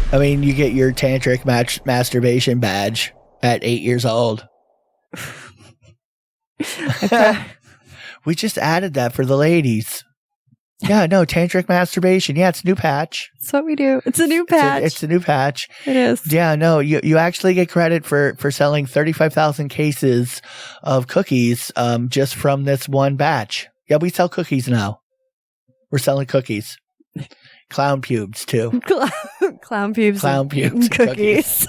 I mean, you get your Tantric Masturbation badge at 8 years old. We just added that for the ladies. Yeah, no, Tantric Masturbation. Yeah, it's a new patch. That's what we do. It's a new patch. It's a new patch. It is. Yeah, no, you actually get credit for selling 35,000 cases of cookies just from this one batch. Yeah, we sell cookies now. We're selling cookies. Clown pubes, too. Clown pubes. Clown pubes. Cookies.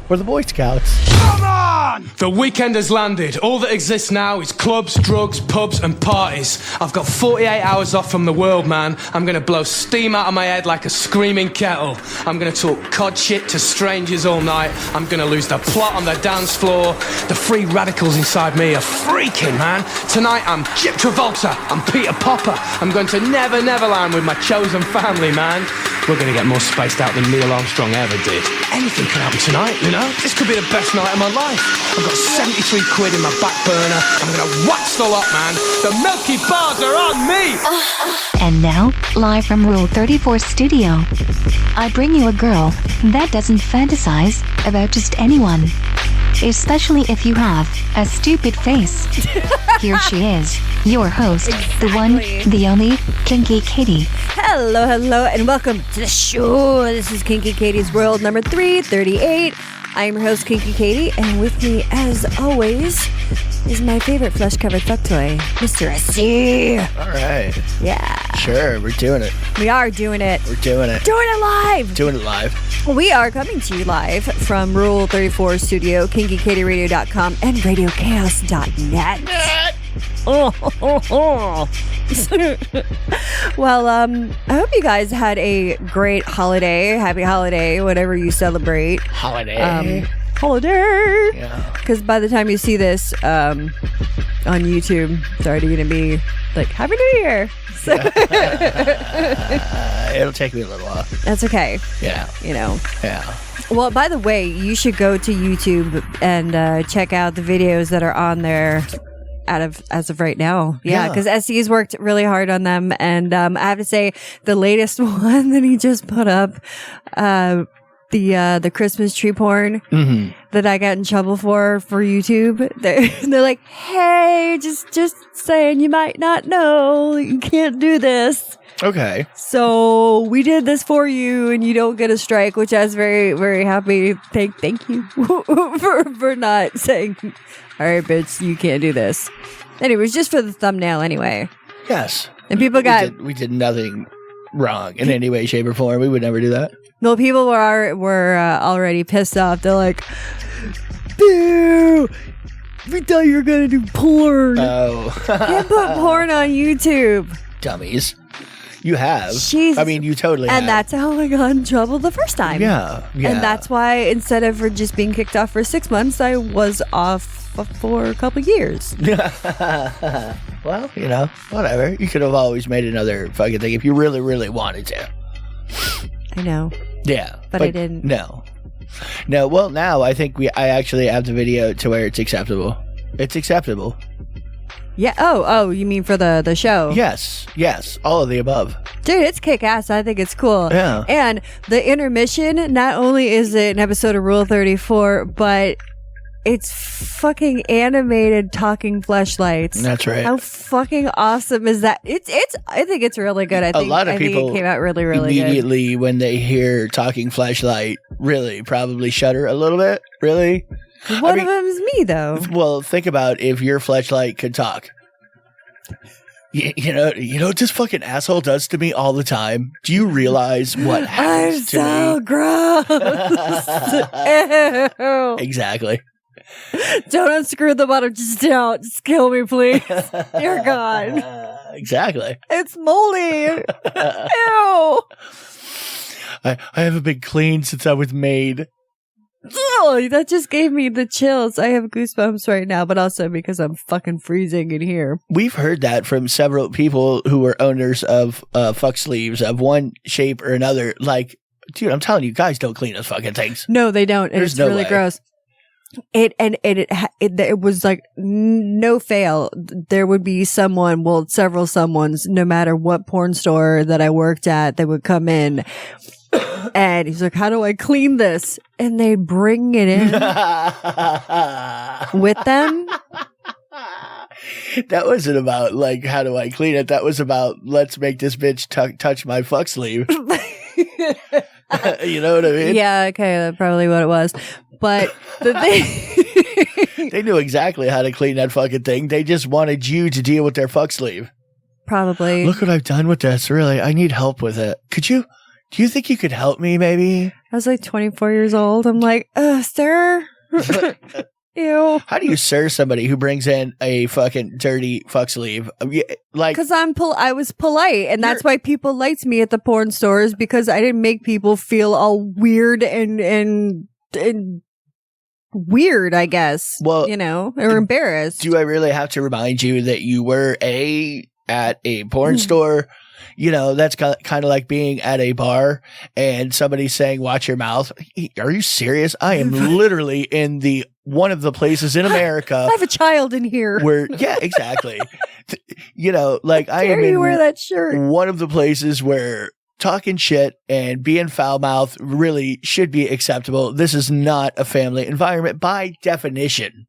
We're the Boy Scouts. Come on! The weekend has landed. All that exists now is clubs, drugs, pubs, and parties. I've got 48 hours off from the world, man. I'm gonna blow steam out of my head like a screaming kettle. I'm gonna talk cod shit to strangers all night. I'm gonna lose the plot on the dance floor. The free radicals inside me are freaking, man. Tonight I'm Jip Travolta. I'm Peter Popper. I'm going to Never Neverland with my chosen family, man. We're gonna get more spaced out than Neil Armstrong ever did. Anything can happen tonight, you know? This could be the best night of my life. I've got 73 quid in my back burner. I'm gonna wax the lot, man. The Milky Bars are on me! And now, live from Rule 34 Studio, I bring you a girl that doesn't fantasize about just anyone. Especially if you have a stupid face. Here she is, your host, the one, the only, Kinky Katie. Hello, and welcome to the show. This is Kinky Katie's World number 338. I'm your host, Kinky Katie, and with me, as always, is my favorite flesh-covered fuck toy, Mr. SC. All right. Yeah. Sure, we're doing it. We are doing it. We're doing it. Doing it live. Doing it live. We are coming to you live from Rule 34 Studio, KinkyKatieRadio.com, and RadioChaos.net. Well, I hope you guys had a great holiday. Happy holiday, whatever you celebrate. Holiday. Holiday. Yeah. Because by the time you see this on YouTube, it's already going to be like, Happy New Year. So It'll take me a little while. that's okay. Yeah. You know. Yeah. Well, by the way, you should go to YouTube and check out the videos that are on there as of right now. Yeah, because SC's worked really hard on them. And I have to say, the latest one that he just put up, the Christmas tree porn that I got in trouble for YouTube. They're like, hey, just saying, you might not know you can't do this. Okay. So we did this for you, and you don't get a strike, which I was very, very happy. Thank you for not saying, all right, bitch, you can't do this. Anyways, just for the thumbnail anyway. Yes. And people we did nothing wrong in any way, shape, or form. We would never do that. No, people were already pissed off. They're like, boo! We thought you were going to do porn. Oh. Can't put porn on YouTube. Dummies. You have. Jesus. I mean, you totally have. And that's how I got in trouble the first time. Yeah. And that's why, instead of just being kicked off for 6 months, I was off for a couple years. Well, you know, whatever. You could have always made another fucking thing if you really, really wanted to. I know. Yeah. But I didn't. No. Well, now I think I actually have the video to where it's acceptable. It's acceptable. Yeah. Oh, you mean for the show? Yes. All of the above. Dude, it's kick-ass. I think it's cool. Yeah. And the intermission, not only is it an episode of Rule 34, but it's fucking animated talking fleshlights. That's right. How fucking awesome is that? I think it's really good. I think a lot of people it came out really, really immediately when they hear talking fleshlight really probably shudder a little bit. Really? One of them is me, though. Well, think about if your fleshlight could talk. You know what this fucking asshole does to me all the time? Do you realize what happens to me? I'm so gross. Ew. Exactly. Don't unscrew the bottom. Just don't. Just kill me, please. Dear God. Exactly. It's moldy. Ew. I haven't been clean since I was made. Oh, that just gave me the chills. I have goosebumps right now, but also because I'm fucking freezing in here. We've heard that from several people who were owners of fuck sleeves of one shape or another. Like, dude, I'm telling you, guys don't clean those fucking things. No, they don't. And There's it's no really way. gross. It was like no fail. There would be several someones, no matter what porn store that I worked at, that would come in And he's like, how do I clean this? And they bring it in with them. That wasn't about, like, how do I clean it? That was about, let's make this bitch touch my fuck sleeve. You know what I mean? Yeah, okay, that's probably what it was. But the thing... They knew exactly how to clean that fucking thing. They just wanted you to deal with their fuck sleeve. Probably. Look what I've done with this, really. I need help with it. Do you think you could help me, maybe? I was like 24 years old. I'm like, sir? Ew. How do you serve somebody who brings in a fucking dirty fuck sleeve? Like, because I was polite, and that's why people liked me at the porn stores, because I didn't make people feel all weird and weird, I guess. Well, you know, or embarrassed. Do I really have to remind you that you were at a porn store? You know, that's kind of like being at a bar and somebody saying, watch your mouth. Are you serious? I am literally in one of the places in America. I have a child in here. Yeah, exactly. You know, like I am in wear that shirt. One of the places where talking shit and being foul mouth really should be acceptable. This is not a family environment by definition.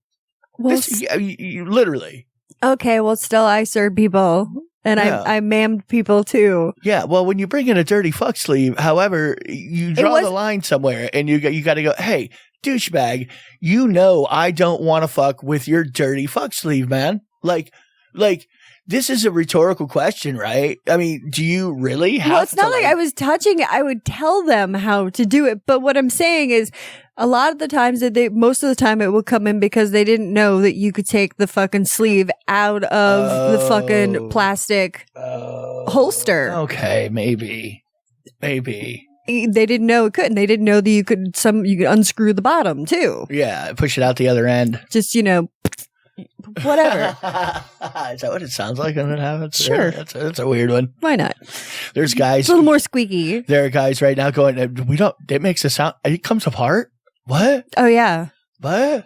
Well, you literally. Okay, well, still I serve people. And I mammed people too. Yeah, well, when you bring in a dirty fuck sleeve, however, you draw the line somewhere, and you got to go, hey, douchebag, you know I don't want to fuck with your dirty fuck sleeve, man. Like this is a rhetorical question, right? I mean, do you really have? Well, it's not like I was touching it. I would tell them how to do it, but what I'm saying is, a lot of the times most of the time it will come in because they didn't know that you could take the fucking sleeve out of the fucking plastic holster. Okay, maybe. They didn't know it couldn't. They didn't know that you could unscrew the bottom too. Yeah, push it out the other end. Just, you know, whatever. Is that what it sounds like when it happens? Sure. That's a weird one. Why not? There's guys. It's a little more squeaky. There are guys right now going, it makes a sound. It comes apart. What? Oh, yeah. What?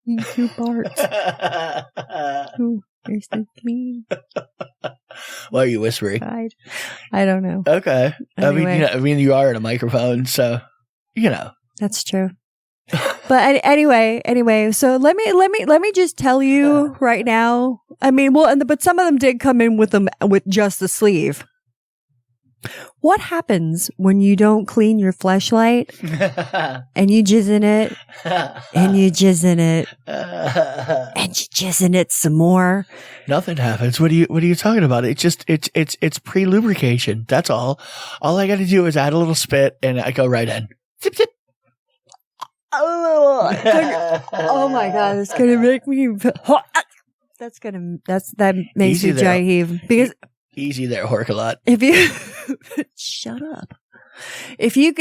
In two parts. Who is the clean? Why are you whispering? I don't know. Okay. Anyway. I mean, you are in a microphone, so, you know. That's true. But anyway, so let me just tell you right now. I mean, but some of them did come in with just the sleeve. What happens when you don't clean your FleshLight and you jizz in it and you jizz in it and you jizz in it some more? Nothing happens. What are you talking about? It's pre-lubrication. That's all. All I got to do is add a little spit and I go right in. Zip, zip. Oh my God, it's gonna make me. That makes me dry heave because. Easy there, Horkalot. If you shut up, if you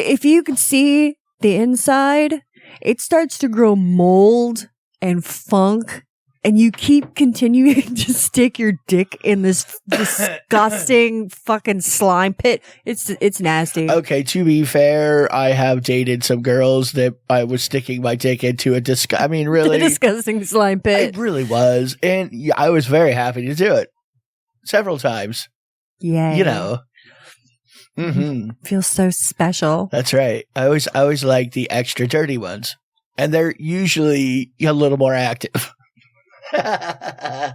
could see the inside, it starts to grow mold and funk, and you keep continuing to stick your dick in this disgusting fucking slime pit. It's nasty. Okay, to be fair, I have dated some girls that I was sticking my dick into a really a disgusting slime pit. It really was, and I was very happy to do it. Several times. Yeah. You know. Mm-hmm. Feels so special. That's right. I always like the extra dirty ones. And they're usually a little more active. And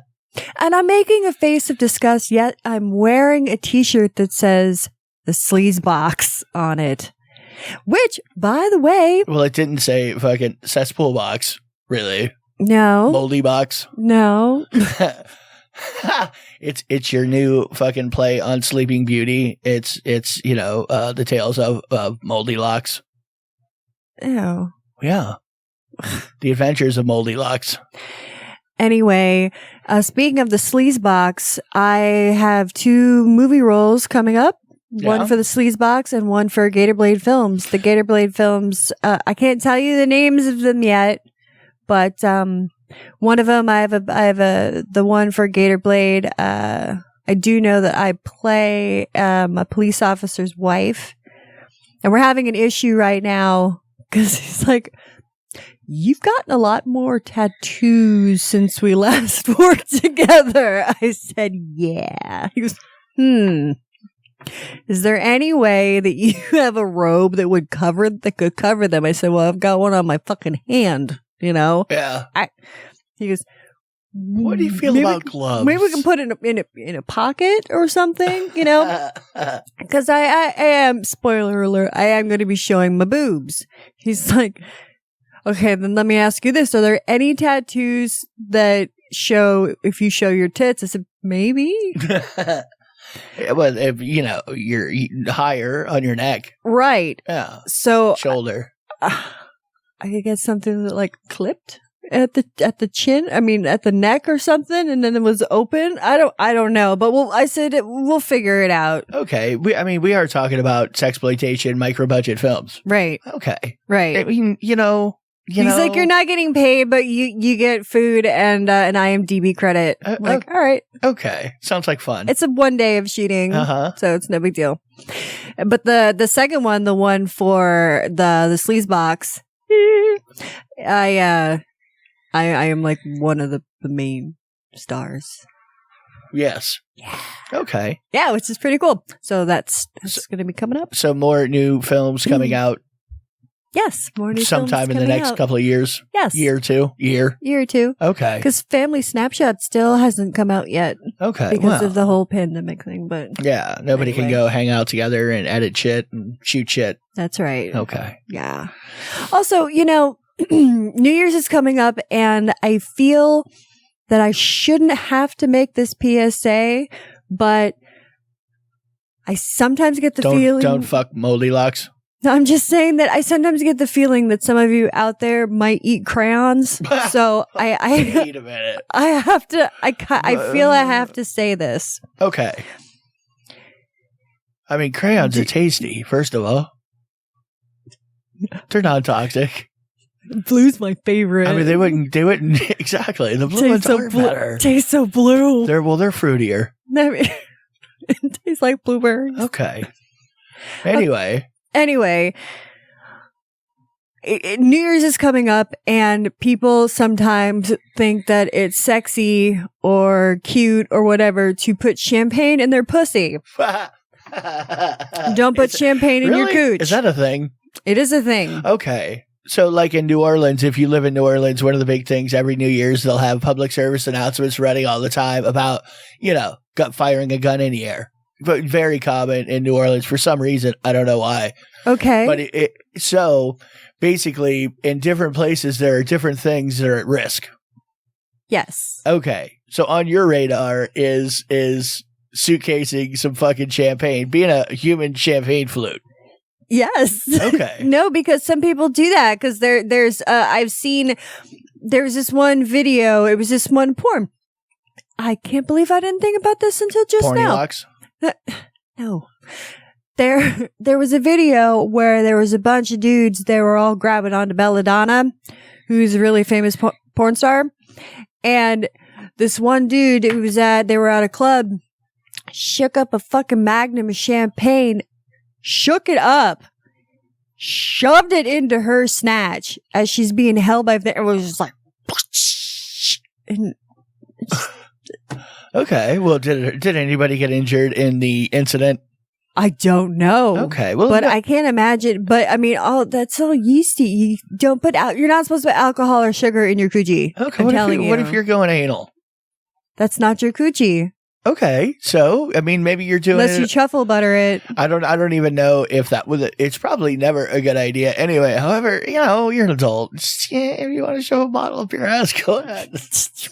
I'm making a face of disgust, yet I'm wearing a t-shirt that says the sleaze box on it. Which, by the way... Well, it didn't say fucking cesspool box, really. No. Moldy box. No. It's your new fucking play on Sleeping Beauty. It's the tales of Moldy Locks. Ew. Yeah. The adventures of Moldy Locks. Anyway, speaking of the sleaze box, I have 2 movie roles coming up. Yeah. One for the sleaze box and one for Gator Blade Films. The Gator Blade Films, I can't tell you the names of them yet, but one of them, I have the one for Gator Blade. I do know that I play a police officer's wife, and we're having an issue right now because he's like, "You've gotten a lot more tattoos since we last worked together." I said, "Yeah." He goes, is there any way that you have a robe that could cover them? I said, well, I've got one on my fucking hand, you know? Yeah. He goes, what do you feel about gloves? Maybe we can put it in a pocket or something, you know? Because I am, spoiler alert, I am going to be showing my boobs. He's like, okay, then let me ask you this. Are there any tattoos that show if you show your tits? I said, maybe. Well, if, you know, you're higher on your neck. Right. Yeah. So. Shoulder. I could get something that like clipped at the chin. I mean, at the neck or something, and then it was open. I don't know, but I said we'll figure it out. Okay. We are talking about sexploitation, micro budget films. Right. Okay. Right. I mean, you know. He's like, you're not getting paid, but you get food and an IMDb credit. I'm like, all right. Okay. Sounds like fun. It's a 1 day of shooting, so it's no big deal. But the second one, the one for the sleaze box, I am like one of the main stars. Yes. Yeah. Okay. Yeah, which is pretty cool. So that's going to be coming up. So more new films coming out. Yes, more new sometime films in the next out. couple of years. Yes, year or two. Okay, because Family Snapshot still hasn't come out yet. Okay, because of the whole pandemic thing. But yeah, nobody can go hang out together and edit shit and shoot shit. That's right. Okay. Yeah. Also, you know, New Year's is coming up, and I feel that I shouldn't have to make this PSA, but I sometimes get the feeling. Don't fuck Moldy Locks. No, I'm just saying that I sometimes get the feeling that some of you out there might eat crayons. So Wait a minute. I have to. I feel I have to say this. Okay. I mean, crayons are tasty. First of all, they're non-toxic. Blue's my favorite. I mean, they wouldn't exactly. The blue ones are better. Tastes so blue. They're fruitier. It tastes like blueberries. Okay. Anyway. New Year's is coming up, and people sometimes think that it's sexy or cute or whatever to put champagne in their pussy. Don't put champagne in your cooch. Is that a thing? It is a thing. Okay. So like in New Orleans, if you live in New Orleans, one of the big things every New Year's, they'll have public service announcements running all the time about, you know, firing a gun in the air. But very common in New Orleans for some reason. I don't know why. Okay. But so basically in different places, there are different things that are at risk. Yes. Okay. So on your radar is suitcasing some fucking champagne, being a human champagne flute. Yes. Okay. No, because some people do that because there's this one video. It was this one porn. I can't believe I didn't think about this until just Porny now. Locks? No. There was a video where there was a bunch of dudes. They were all grabbing onto 𝓚𝓸𝓻𝓵𝓭, who's a really famous porn star. And this one dude they were at a club, shook up a fucking magnum of champagne, shook it up, shoved it into her snatch as she's being held by it was just like and okay. Well, did anybody get injured in the incident? I don't know. Okay. Well, but I can't imagine. But I mean, that's all yeasty. You don't put out. You're not supposed to put alcohol or sugar in your coochie. Okay. I'm telling you. What if you're going anal? That's not your coochie. Okay. So, I mean, maybe you're doing unless you truffle butter it. I don't even know if that was it. It's probably never a good idea. Anyway, however, you know, you're an adult. If you want to show a bottle up your ass, go ahead. It's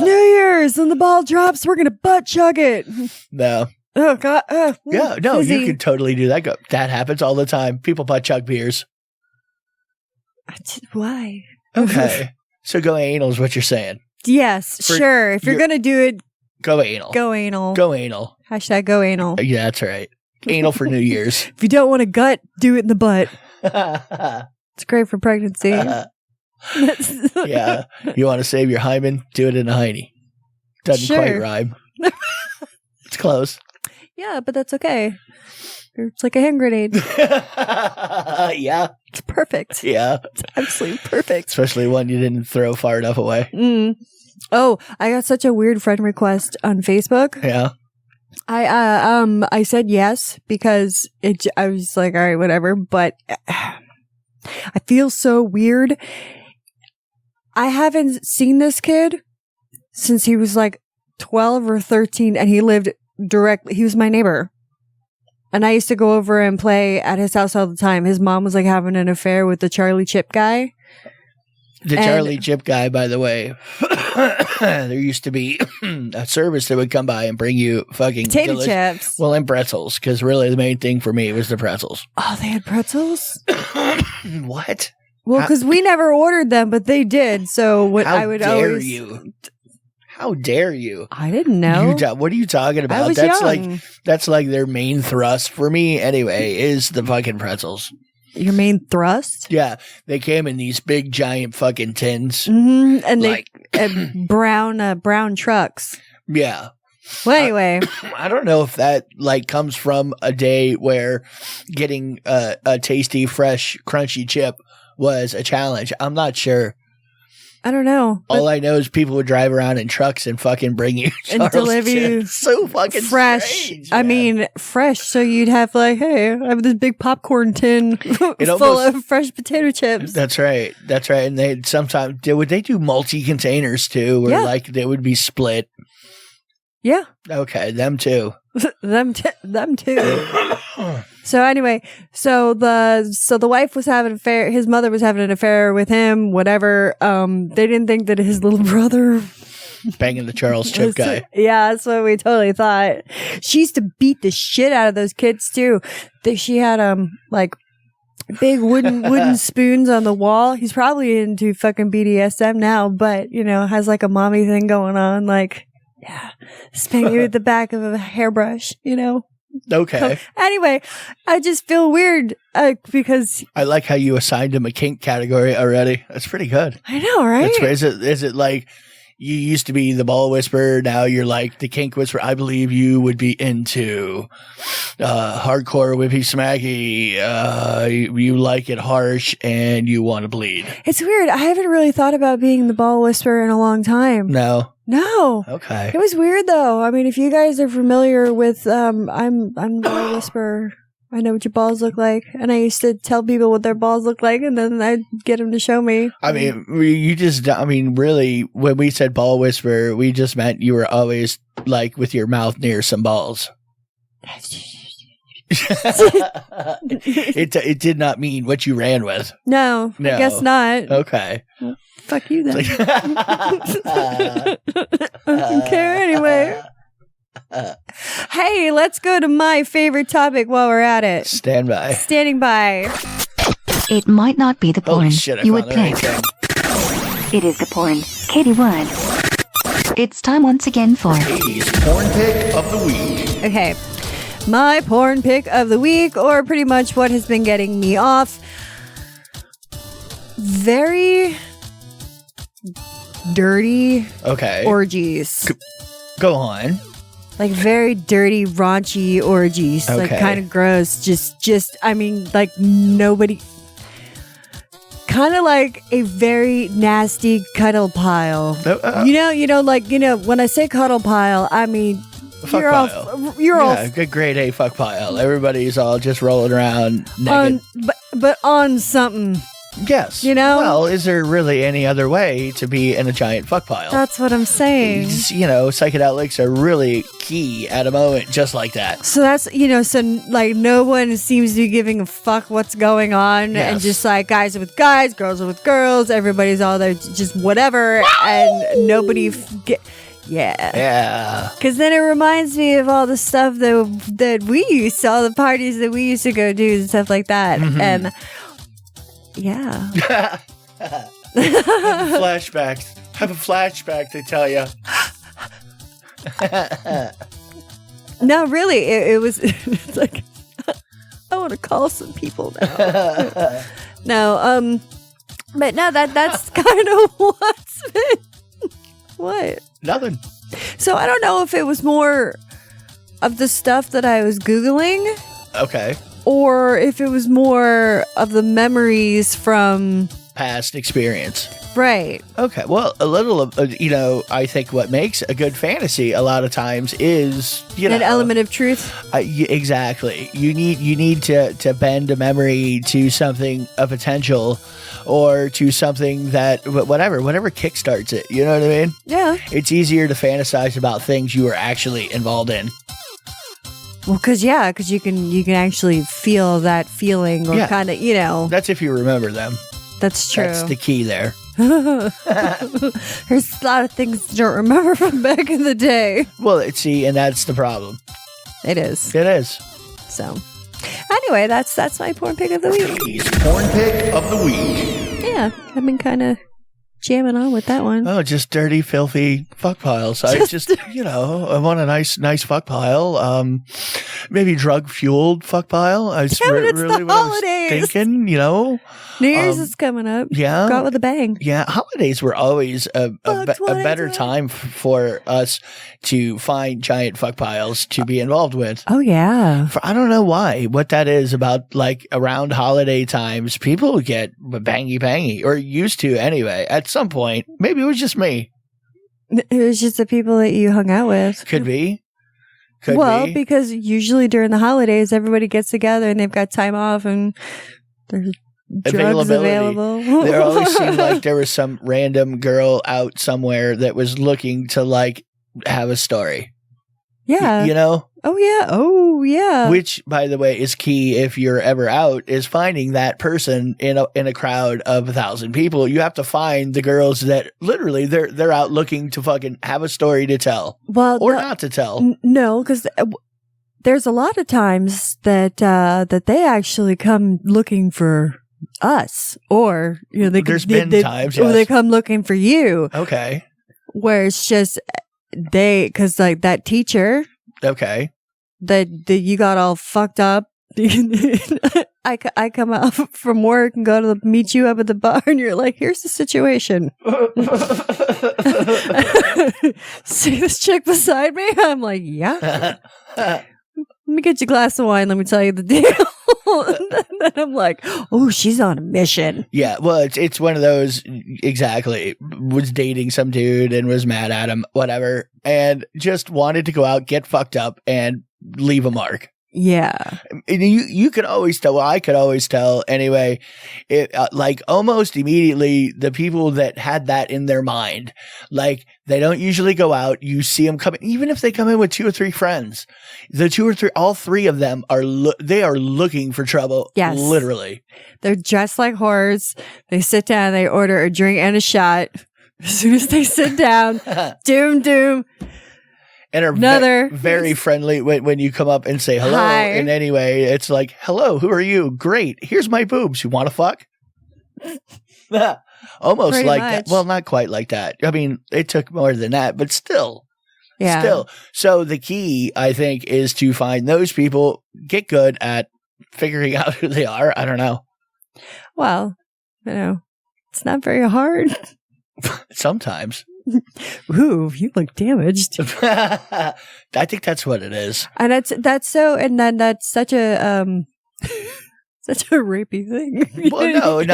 New Year's and the ball drops. We're going to butt chug it. No. Oh, God. Yeah. No, fizzy. you can totally do that. That happens all the time. People butt chug beers. Why? Okay. So go anal is what you're saying. Yes, sure. If you're going to do it, go anal. Go anal. Go anal. Hashtag go anal. Yeah, that's right. Anal for New Year's. If you don't want a gut, do it in the butt. It's great for pregnancy. Yeah. You want to save your hymen? Do it in a hiney. Doesn't quite rhyme. It's close. Yeah, but that's okay. It's like a hand grenade. Yeah. It's perfect. Yeah. It's absolutely perfect. Especially one you didn't throw far enough away. Oh, I got such a weird friend request on Facebook. Yeah. I said yes because I was like, all right, whatever. But I feel so weird. I haven't seen this kid since he was like 12 or 13, and he lived directly. He was my neighbor. And I used to go over and play at his house all the time. His mom was like having an affair with the Charlie Chip guy. Charlie Chip guy, by the way, there used to be a service that would come by and bring you fucking potato chips. Well, and pretzels, because really the main thing for me was the pretzels. Oh, they had pretzels? What? Well, because we never ordered them, but they did. So what I would always... How dare you? I didn't know. What are you talking about? I was young. That's like their main thrust for me anyway, is the fucking pretzels. Your main thrust? Yeah. They came in these big giant fucking tins. Mm-hmm. And they brown trucks. Yeah. Well, anyway. I don't know if that like comes from a day where getting a tasty, fresh, crunchy chip was a challenge. I'm not sure. I don't know. All I know is people would drive around in trucks and fucking bring you and deliver you so fucking fresh. Strange, I mean, fresh. So you'd have like, hey, I have this big popcorn tin full of fresh potato chips. That's right. That's right. And they sometimes would they do multi containers too, where like they would be split. Yeah. Okay, them too. them too. So anyway, so the wife was having an affair. His mother was having an affair with him. Whatever. They didn't think that his little brother banging the Charles Chip guy. Yeah, that's what we totally thought. She used to beat the shit out of those kids too. She had like big wooden spoons on the wall. He's probably into fucking BDSM now, but has like a mommy thing going on. Like, yeah, spank you with the back of a hairbrush. Okay. Anyway, I just feel weird because I like how you assigned him a kink category already. That's pretty good. I know, right? Is it like you used to be the ball whisperer, now you're like the kink whisperer? I believe you would be into hardcore whippy smacky. You like it harsh and you want to bleed. It's weird. I haven't really thought about being the ball whisperer in a long time. No. Okay. It was weird though. I mean, if you guys are familiar with I'm the ball whisperer. I know what your balls look like, and I used to tell people what their balls look like, and then I'd get them to show me. I mean, really, when we said ball whisperer, we just meant you were always like with your mouth near some balls. It did not mean what you ran with. No, I guess not. Okay. Well, fuck you then. I don't care anyway. Hey, let's go to my favorite topic while we're at it. Standing by. It might not be the porn you would pick. Right, it is the porn Katie would. It's time once again for Katie's porn pick of the week. Okay, my porn pick of the week, or pretty much what has been getting me off. Very dirty orgies. Go on. Like very dirty, raunchy orgies. Okay. Like kind of gross. Just, I mean, like nobody. Kind of like a very nasty cuddle pile. When I say cuddle pile, I mean, you're all good grade A fuck pile. Everybody's all just rolling around naked. But on something. Yes. Well, is there really any other way to be in a giant fuck pile? That's what I'm saying. Psychedelics are really key at a moment just like that. So that's, no one seems to be giving a fuck what's going on. Yes. And just like guys are with guys, girls are with girls, everybody's all there, just whatever. And nobody Yeah. Because then it reminds me of all the stuff that we used to, all the parties that we used to go do and stuff like that. Mm-hmm. And yeah. Flashbacks. I have a flashback to tell you. No, really, it was it's like I want to call some people now. No, but no, that's kind of what's been. What? Nothing. So I don't know if it was more of the stuff that I was Googling. Okay. Or if it was more of the memories from past experience. Right. Okay. Well, a little of, I think what makes a good fantasy a lot of times is, an element of truth. Exactly. You need to bend a memory to something of potential or to something that, whatever kickstarts it. You know what I mean? Yeah. It's easier to fantasize about things you are actually involved in. Well, because you can actually feel that feeling or kind of, That's if you remember them. That's true. That's the key there. There's a lot of things I don't remember from back in the day. Well, and that's the problem. It is. It is. So, anyway, that's my porn pick of the week. Porn pick of the week. Yeah, I've been kind of jamming on with that one. Oh, just dirty, filthy fuck piles. I want a nice fuck pile. Maybe drug fueled fuck pile. It's really the what I was holidays. thinking, New Year's is coming up. Yeah. Go out with a bang. Yeah. Holidays were always a better time for us to find giant fuck piles to be involved with. Oh, yeah. I don't know what that is about, like, around holiday times. People get bangy, or used to anyway, at some point. Maybe it was just me. It was just the people that you hung out with. Could be. Because usually during the holidays, everybody gets together and they've got time off and there's drugs available. There always seemed like there was some random girl out somewhere that was looking to, like, have a story. Yeah. Oh, yeah. Which, by the way, is key if you're ever out, is finding that person in a crowd of 1,000 people. You have to find the girls that literally they're out looking to fucking have a story to tell. Well, not to tell. No, because there's a lot of times that they actually come looking for us, or there's been times, or they come looking for you. Okay. Where it's just because like that teacher. Okay. That you got all fucked up. I come out from work and go to meet you up at the bar, and you're like, "Here's the situation. See this chick beside me?" I'm like, "Yeah." Let me get you a glass of wine. Let me tell you the deal. And then I'm like, oh, she's on a mission. Yeah, well, it's one of those, exactly, was dating some dude and was mad at him, whatever, and just wanted to go out, get fucked up, and leave a mark. Yeah. And you could always tell, well, I could always tell anyway, like almost immediately, the people that had that in their mind, like they don't usually go out. You see them coming, even if they come in with 2 or 3 friends, all 3 of them they are looking for trouble. Yes. Literally. They're dressed like whores. They sit down, they order a drink and a shot. As soon as they sit down, doom. And are very friendly when you come up and say hello. Hi. And anyway, it's like, hello, who are you? Great. Here's my boobs. You want to fuck? Almost pretty like much. that. Well, not quite like that. I mean, it took more than that, but still. Yeah. Still. So the key, I think, is to find those people, get good at figuring out who they are. I don't know. Well, it's not very hard. Sometimes. Ooh, you look damaged. I think that's what it is. And that's such a such a rapey thing. Well, no,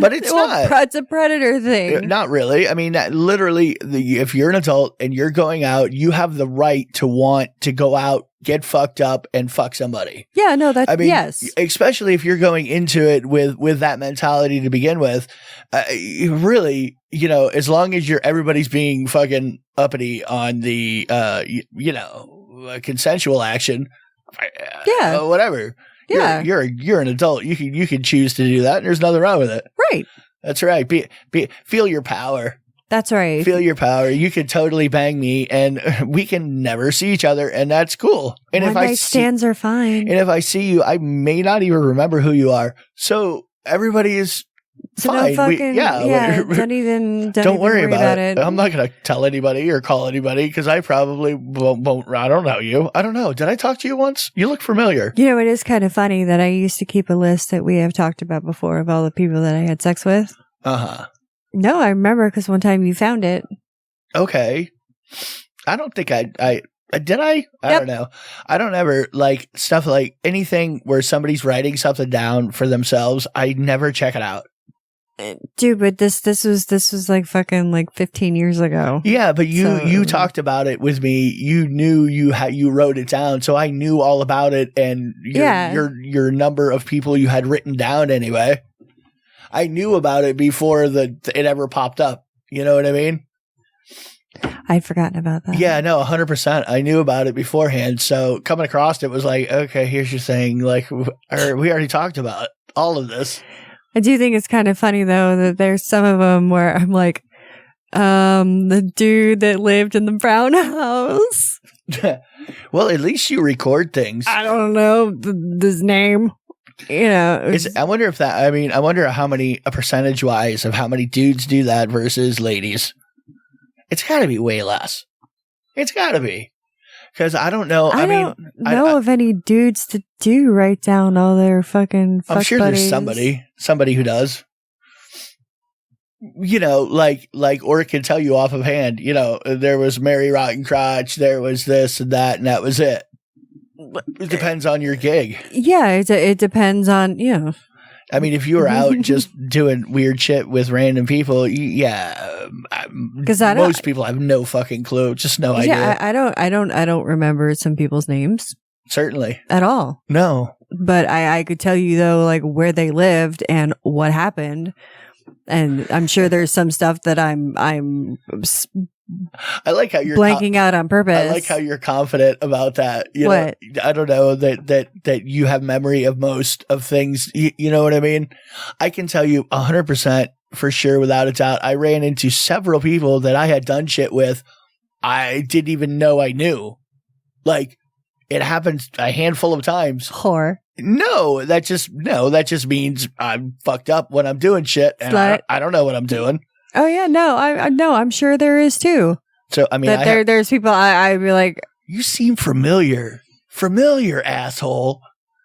but it's not. It's a predator thing. Not really. I mean, literally, if you're an adult and you're going out, you have the right to want to go out, get fucked up, and fuck somebody. Yeah, no, that's, I mean, yes. Especially if you're going into it with that mentality to begin with, really, as long as everybody's being fucking uppity on the, consensual action, whatever. Yeah. You're an adult. You can choose to do that, and there's nothing wrong with it. Right. That's right. Feel your power. That's right. Feel your power. You can totally bang me, and we can never see each other, and that's cool. And One night stands are fine. And if I see you, I may not even remember who you are. So everybody is fine. No fucking, don't worry about it. I'm not going to tell anybody or call anybody because I probably won't. I don't know you. I don't know. Did I talk to you once? You look familiar. It is kind of funny that I used to keep a list that we have talked about before of all the people that I had sex with. Uh-huh. No, I remember because one time you found it. Okay. I don't think I did I? I don't know. I don't ever like stuff like anything where somebody's writing something down for themselves. I never check it out. Dude, but this was like fucking like 15 years ago. Yeah, but you talked about it with me. You knew you wrote it down, so I knew all about it, and your number of people you had written down anyway. I knew about it before it ever popped up. You know what I mean? I'd forgotten about that. Yeah, no, 100%. I knew about it beforehand. So coming across it was like, okay, here's your thing. Like, we already talked about all of this. I do think it's kind of funny though that there's some of them where I'm like, the dude that lived in the brown house. Well, at least you record things. I don't know his name. You know, I wonder if that. I mean, I wonder how many percentage wise of how many dudes do that versus ladies. It's got to be way less. It's got to be. Because I don't know. I don't know of any dudes that do write down all their fucking fuck I'm sure buddies. There's somebody who does. You know, like, or can tell you off of hand, you know, there was 𝓚𝓸𝓻𝓵𝓵, there was this and that was it. It depends on your gig. Yeah, it depends on, you know. I mean, if you were out just doing weird shit with random people, because most people have no fucking clue, just no idea. Yeah, I don't remember some people's names. Certainly, at all. No, but I could tell you though, like where they lived and what happened, and I'm sure there's some stuff that I'm. I like how you're blanking out on purpose. I like how you're confident about that. You what? know, I don't know that you have memory of most of things. You know what I mean? I can tell you 100% for sure, without a doubt. I ran into several people that I had done shit with. I didn't even know I knew. Like it happens a handful of times. Whore. No, that just means I'm fucked up when I'm doing shit, and I don't know what I'm doing. Oh yeah, no, I no, I'm sure there is too. So I mean, there's people I'd be like, you seem familiar, asshole.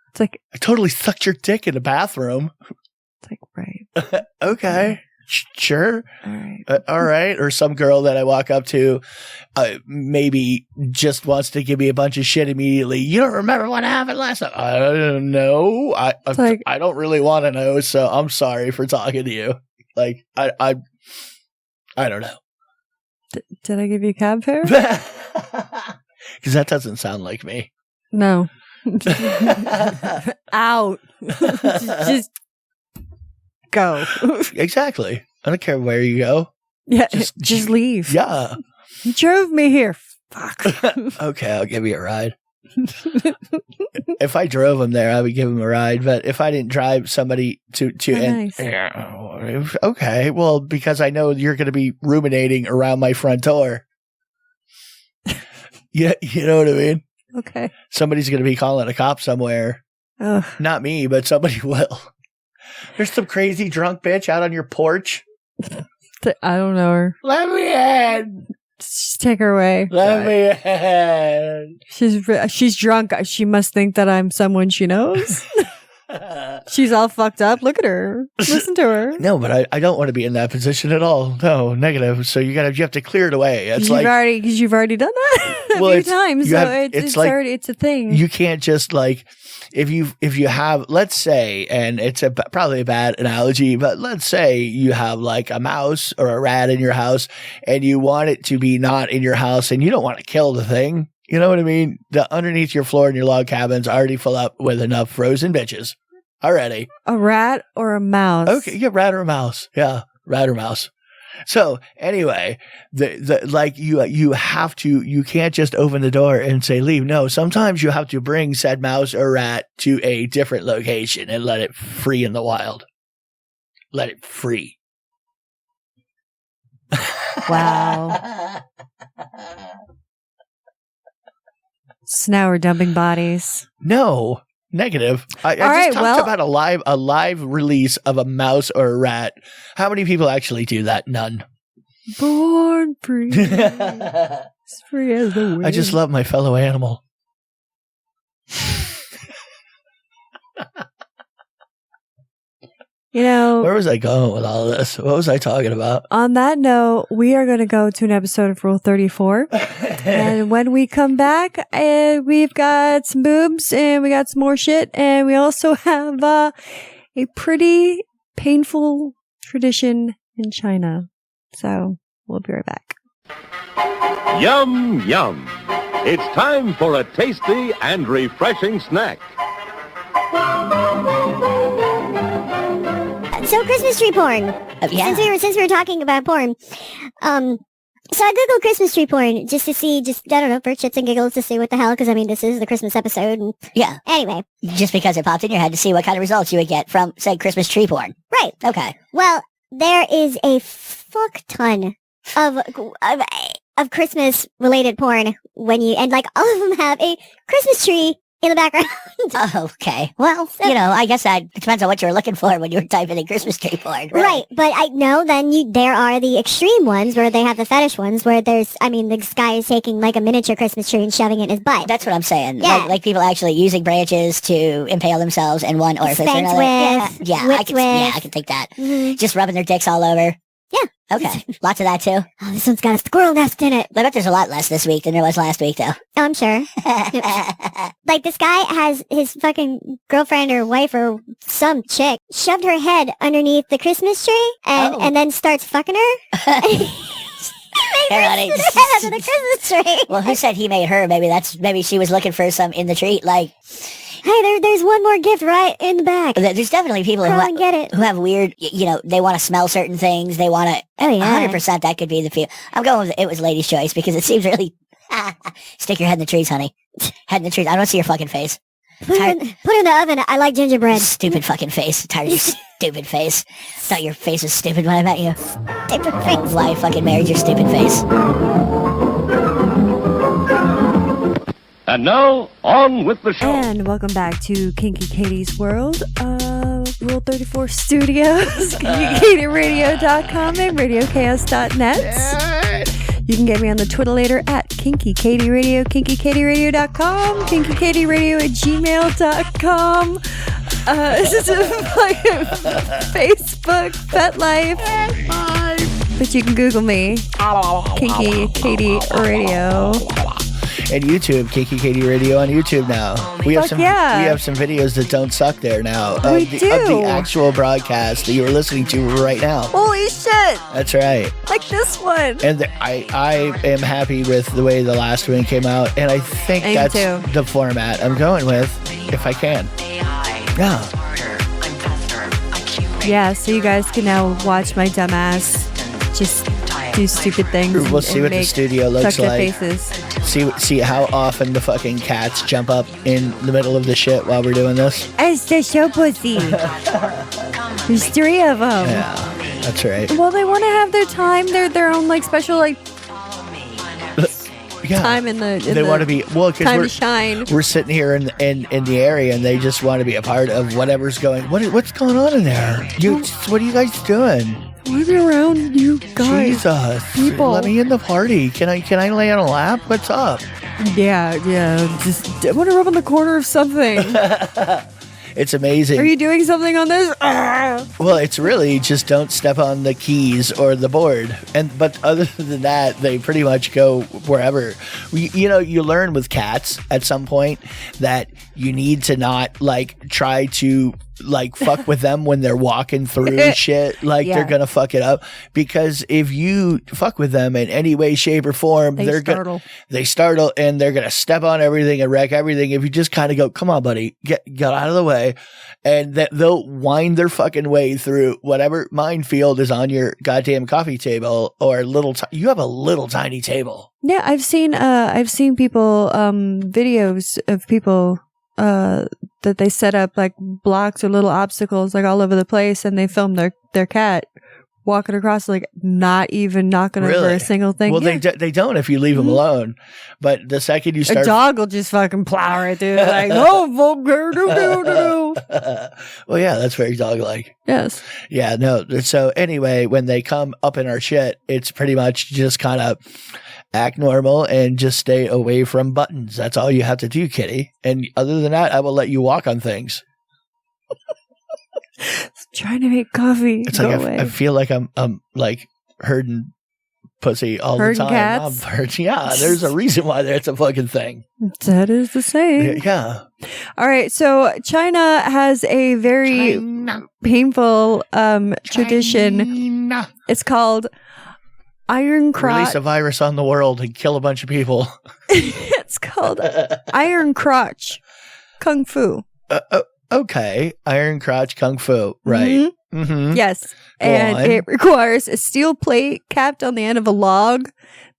It's like I totally sucked your dick in the bathroom. It's like right, okay, sure, all right. Or some girl that I walk up to, maybe just wants to give me a bunch of shit immediately. You don't remember what happened last time? I don't know. I don't really want to know. So I'm sorry for talking to you. Like I don't know. Did I give you cab fare? Because that doesn't sound like me. No. Out. just go. Exactly. I don't care where you go. Yeah. Just leave. Yeah. You drove me here. Fuck. Okay, I'll give you a ride. If I drove him there, I would give him a ride. But if I didn't drive somebody to nice. Okay, well, because I know you're going to be ruminating around my front door. Yeah, you know what I mean? Okay. Somebody's going to be calling a cop somewhere. Ugh. Not me, but somebody will. There's some crazy drunk bitch out on your porch. I don't know her. Let me in. Just take her away. Let me in. She's drunk. She must think that I'm someone she knows. She's all fucked up. Look at her. Listen to her. No, but I don't want to be in that position at all. No, negative. So you have to clear it away. It's you've already done that a few times. So it's a thing. You can't just like if you have, let's say, and it's probably a bad analogy, but let's say you have like a mouse or a rat in your house, and you want it to be not in your house, and you don't want to kill the thing. You know what I mean? The underneath your floor in your log cabin's already full up with enough frozen bitches. Already. A rat or a mouse? Okay, yeah, rat or mouse. Yeah, rat or mouse. So anyway, you have to, you can't just open the door and say leave. No, sometimes you have to bring said mouse or rat to a different location and let it free in the wild. Let it free. Wow. So now we're dumping bodies. No, negative. I just talked about a live release of a mouse or a rat. How many people actually do that? None. Born free. As free as the wind. I just love my fellow animal. You know, where was I going with all this? What was I talking about? On that note, we are going to go to an episode of Rule 34. And when we come back, we've got some boobs and we got some more shit. And we also have a pretty painful tradition in China. So we'll be right back. Yum, yum. It's time for a tasty and refreshing snack. So Christmas tree porn. Yeah. Since we were talking about porn, so I googled Christmas tree porn just to see, I don't know, for shits and giggles to see what the hell, because I mean this is the Christmas episode. And Yeah. anyway, Just because it popped in your head to see what kind of results you would get from, say, Christmas tree porn. right. Okay. Well, there is a fuck ton of Christmas related porn and like all of them have a Christmas tree in the background. Okay. Well, I guess that depends on what you were looking for when you were typing in Christmas tree porn. Really. Right, but I know then there are the extreme ones where they have the fetish ones where this guy is taking like a miniature Christmas tree and shoving it in his butt. That's what I'm saying. Yeah. Like people actually using branches to impale themselves in one orifice or Spanked another. with, Yeah, whipped I can take that. Mhm. Just rubbing their dicks all over. Yeah. Okay. Lots of that too. Oh, this one's got a squirrel nest in it. I bet there's a lot less this week than there was last week though. Oh, I'm sure. Like this guy has his fucking girlfriend or wife or some chick shoved her head underneath the Christmas tree and then starts fucking her. Here, honey. The head under the Christmas tree. Well, who said he made her? Maybe she was looking for some in the treat. Like, Hey, there's one more gift right in the back. there's definitely people Crawl and get it. who have weird, they want to smell certain things. They want to, Oh, yeah. 100% that could be the feel. I'm going with it was ladies' choice because it seems really, stick your head in the trees, honey. Head in the trees. I don't see your fucking face. Put it in the oven. I like gingerbread. Stupid fucking face. Tired of your stupid face. Thought your face was stupid when I met you. Stupid face. Why I fucking married your stupid face. And now, on with the show. And welcome back to Kinky Katie's World, Rule 34 Studios, KinkyKatieRadio.com, and RadioChaos.net. You can get me on the Twitter at Kinky Katie Radio, KinkyKatieRadio.com, KinkyKatieRadio@gmail.com. This is like Facebook, FetLife. But you can Google me, Kinky Katie Radio. And YouTube, Kinky Katie Radio on YouTube now. We have Fuck some yeah. we have some videos that don't suck there now. We Of do. the actual broadcast that you are listening to right now. Holy shit! That's right. Like this one. And I am happy with the way the last one came out, and I think Me that's too. the format I'm going with, if I can. Yeah. Yeah, so you guys can now watch my dumbass just do stupid things. We'll see and what the make studio looks suck like. faces. See how often the fucking cats jump up in the middle of the shit while we're doing this. It's the show pussy. There's 3 of them. Yeah, that's right. Well, they want to have their time. They're their own like special like Yeah. time in the. They want to be time to because shine. we're sitting here in the area, and they just want to be a part of whatever's going. What's going on in there? What are you guys doing? Want to be around you guys. Jesus, people. let me in the party. Can I lay on a lap? What's up? Yeah. Just I want to rub on the corner of something. It's amazing. Are you doing something on this? Ah. Well, it's really just don't step on the keys or the board. But other than that, they pretty much go wherever. You learn with cats at some point that you need to not like try to like fuck with them when they're walking through shit. Like Yeah. they're gonna fuck it up, because if you fuck with them in any way, shape, or form, they startle and they're gonna step on everything and wreck everything. If you just kind of go, come on, buddy, get out of the way, and they'll wind their fucking way through whatever minefield is on your goddamn coffee table or you have a little tiny table. Yeah, I've seen people videos of people that they set up like blocks or little obstacles like all over the place, and they film their cat walking across, like not even knocking over a single thing. Well, Yeah. they don't if you leave them alone. But the second you start, a dog will just fucking plow right through, like oh, well, yeah, that's very dog-like. yes. Yeah, no. So anyway, when they come up in our shit, it's pretty much just kind of act normal and just stay away from buttons. That's all you have to do, kitty. And other than that, I will let you walk on things. Trying to make coffee. It's Go like away. I feel like I'm like herding pussy all Herding the time. cats? Yeah, there's a reason why that's a fucking thing. That is the same. Yeah. All right, so China has a very painful tradition. It's called Iron Crotch. Release a virus on the world and kill a bunch of people. It's called Iron Crotch Kung Fu. Okay. Iron Crotch Kung Fu. Right. Mm-hmm. Yes. And it requires a steel plate capped on the end of a log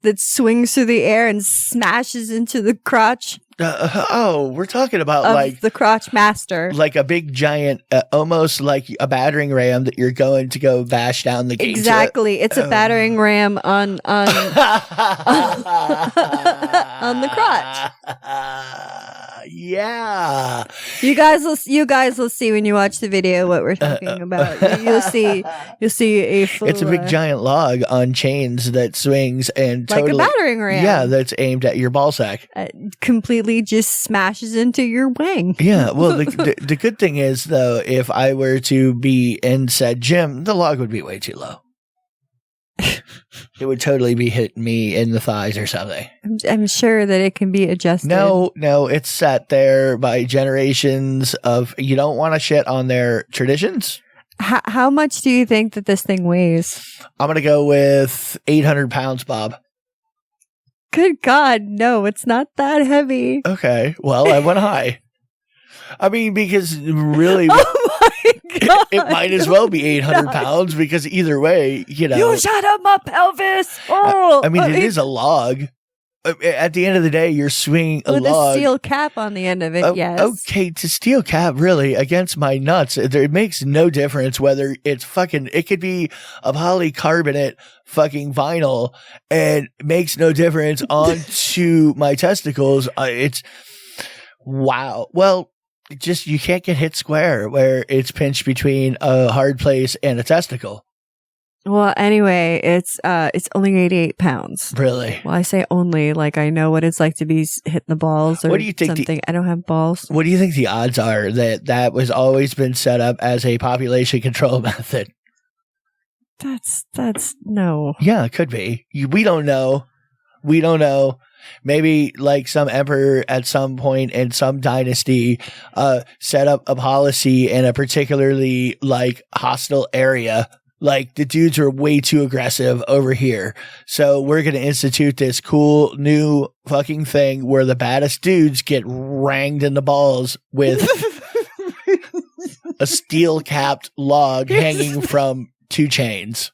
that swings through the air and smashes into the crotch. We're talking about of the crotch master. Like a big giant, almost like a battering ram that you're going to go bash down the gate. Exactly. It's a battering ram on on the crotch. Yeah. You guys will see when you watch the video what we're talking about. You'll see a full, it's a big giant log on chains that swings and like a battering ram. Yeah, that's aimed at your ball sack. Completely just smashes into your wang. Yeah, well, the good thing is, though, if I were to be in said gym, the log would be way too low. It would totally be hitting me in the thighs or something. I'm sure that it can be adjusted. No, it's set there by generations of, you don't want to shit on their traditions. How much do you think that this thing weighs? I'm going to go with 800 pounds, Bob. Good God, no, it's not that heavy. Okay, well, I went high. I mean, because really, oh my God, it might as well be 800 pounds because either way, you know. You shut up my pelvis. Oh, I mean, it is a log. At the end of the day, you're swinging a log. With a steel cap on the end of it, yes. Okay, to steel cap, really, against my nuts, it makes no difference whether it's it could be a polycarbonate fucking vinyl and makes no difference onto my testicles. Wow. Well, you can't get hit square where it's pinched between a hard place and a testicle. Well, anyway, it's only 88 pounds. Really? Well, I say only, like I know what it's like to be hitting the balls or what do you think something. I don't have balls. What do you think the odds are that was always been set up as a population control method? That's no. Yeah, it could be. We don't know. Maybe like some emperor at some point in some dynasty set up a policy in a particularly like hostile area. Like, the dudes are way too aggressive over here. So we're going to institute this cool new fucking thing where the baddest dudes get ranged in the balls with a steel-capped log hanging from 2 chains.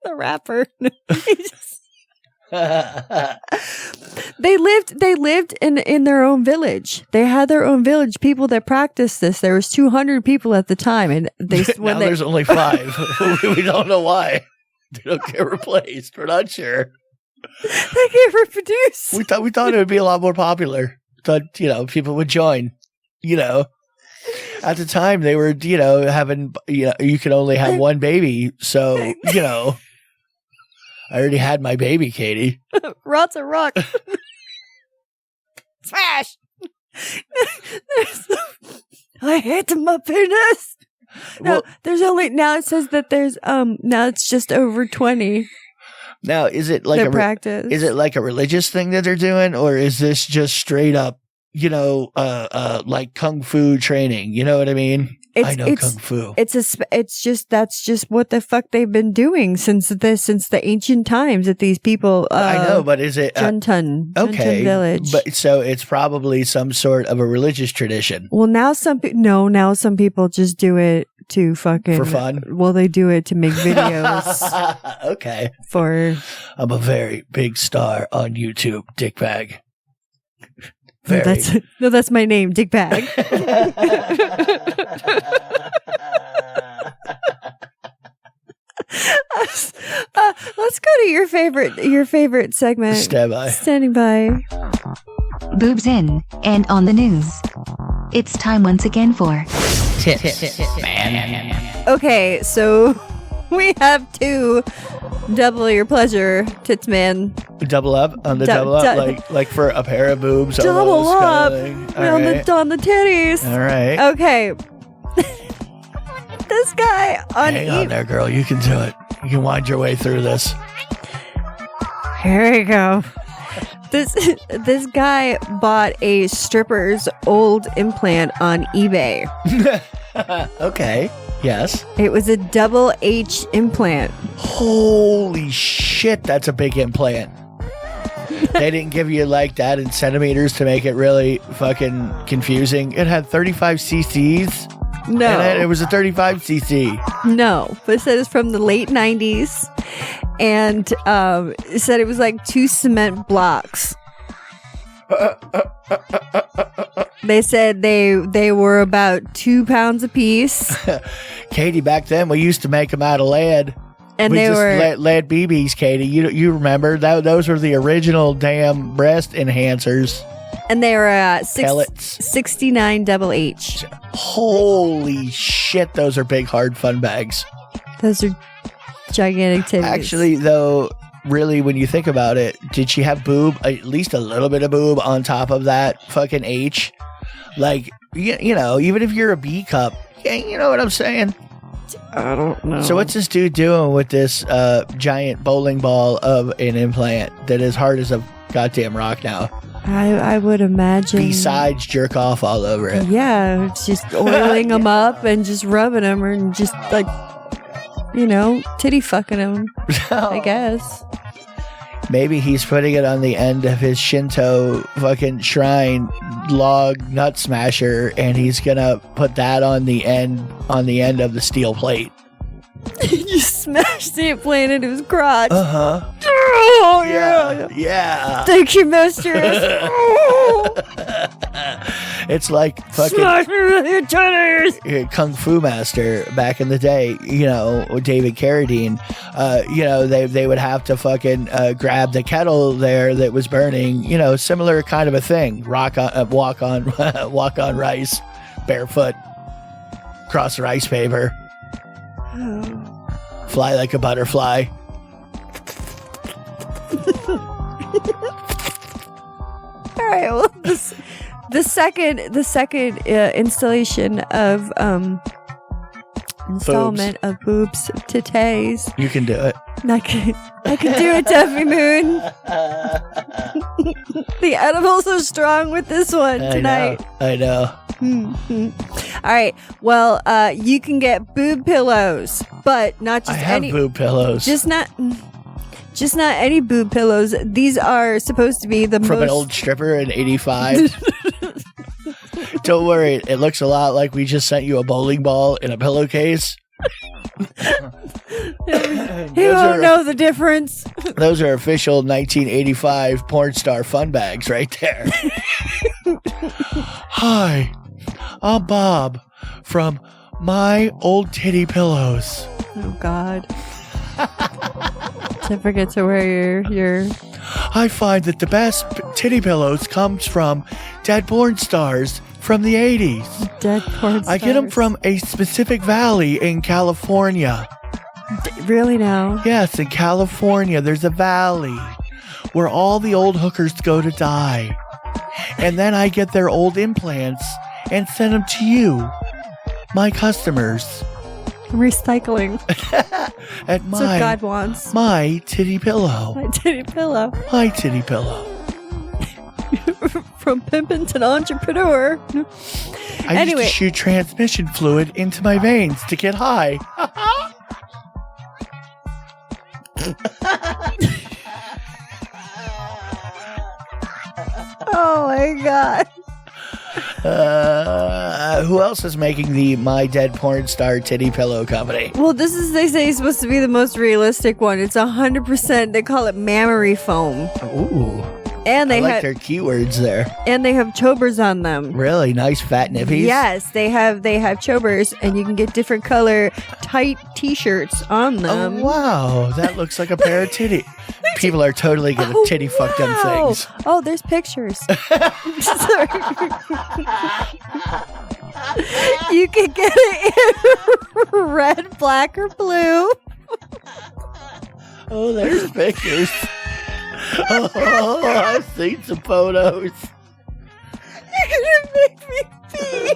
The rapper. They lived in their own village. They had their own village people that practiced this. There was 200 people at the time, and there's only 5. We don't know why they don't get replaced. We're not sure. They get reproduced. We thought it would be a lot more popular. Thought people would join. At the time they were having you could only have one baby, so I already had my baby, Katie. Rots a rock. Smash! I hate my penis. No, there's only now. It says that there's now it's just over 20. Now, is it like practice? Is it like a religious thing that they're doing, or is this just straight up, like kung fu training? You know what I mean? I know kung fu. That's just what the fuck they've been doing since the ancient times that these people. I know, but is it Juntan village? But so it's probably some sort of a religious tradition. Well, now some people just do it to fucking for fun. Well, they do it to make videos. Okay. I'm a very big star on YouTube, dickbag. That's my name, dickbag. Let's go to your favorite segment. Standing by. Boobs in and on the news. It's time once again for Tits Man. Okay, so we have 2 double your pleasure, Tits Man. Double up on the double up, like for a pair of boobs. Double up on the titties. All right. Okay. This guy on Hang on there, girl. You can do it. You can wind your way through this. Here we go. This guy bought a stripper's old implant on eBay. Okay. Yes. It was a double H implant. Holy shit, that's a big implant. They didn't give you like that in centimeters to make it really fucking confusing. It had 35 cc's. No. And it was a 35 cc. No. But it said it's from the late 90s. And it said it was like 2 cement blocks. They said they were about 2 pounds a piece. Katie, back then we used to make them out of lead. And we they just were lead BBs, Katie. You remember that? Those were the original damn breast enhancers. And they were pellets. 69 double H. Holy shit, those are big hard fun bags. Those are gigantic titties. Actually, though, really, when you think about it, did she have boob? At least a little bit of boob on top of that fucking H? Like, you know, even if you're a B cup, yeah, you know what I'm saying? I don't know. So what's this dude doing with this giant bowling ball of an implant that is hard as a goddamn rock now? I would imagine. Besides jerk off all over it. Yeah, it's just oiling them up and just rubbing them and just like, you know, titty fucking them, I guess. Maybe he's putting it on the end of his Shinto fucking shrine log nut smasher, and he's gonna put that on the end of the steel plate. He just smashed the implant into his crotch. Uh-huh. Oh, yeah. Yeah. Thank you, mistress. It's like fucking smash me with your titties. Kung Fu master back in the day, you know, David Carradine, you know, they would have to fucking grab the kettle there that was burning, you know, similar kind of a thing. Walk on rice, barefoot, cross rice paper, fly like a butterfly. All right. Well, the second installation of installment of boobs titties. You can do it. I can do it, Duffy Moon. The edibles are strong with this one tonight. I know. All right. Well, you can get boob pillows, but not just I have any boob pillows. Just not any boob pillows. These are supposed to be the from most an old stripper in ¡85. Don't worry, it looks a lot like we just sent you a bowling ball in a pillowcase. You don't know the difference. Those are official 1985 porn star fun bags right there. Hi, I'm Bob from My Old Titty Pillows. Oh God. Don't forget to wear your I find that the best titty pillows comes from dead porn stars from the 80s. dead porn stars. I get them from a specific valley in California. Really now? Yes, in California, there's a valley where all the old hookers go to die. And then I get their old implants and send them to you, my customers. Recycling. At That's what God wants. My titty pillow. My titty pillow. My titty pillow. From pimpin' to entrepreneur. I used to shoot transmission fluid into my veins to get high. Oh my God. Who else is making the My Dead Porn Star Titty Pillow Company? Well, this is, they say, supposed to be the most realistic one. It's 100%. They call it mammary foam. Ooh. And they I like their keywords there. And they have chobers on them. Really nice fat nippies. Yes, they have chobers, and you can get different color tight T-shirts on them. Oh wow, that looks like a pair of titty. People are totally gonna titty fuck them things. Oh, there's pictures. You can get it in red, black, or blue. Oh, there's pictures. Oh, I've seen some photos. You're gonna make me pee.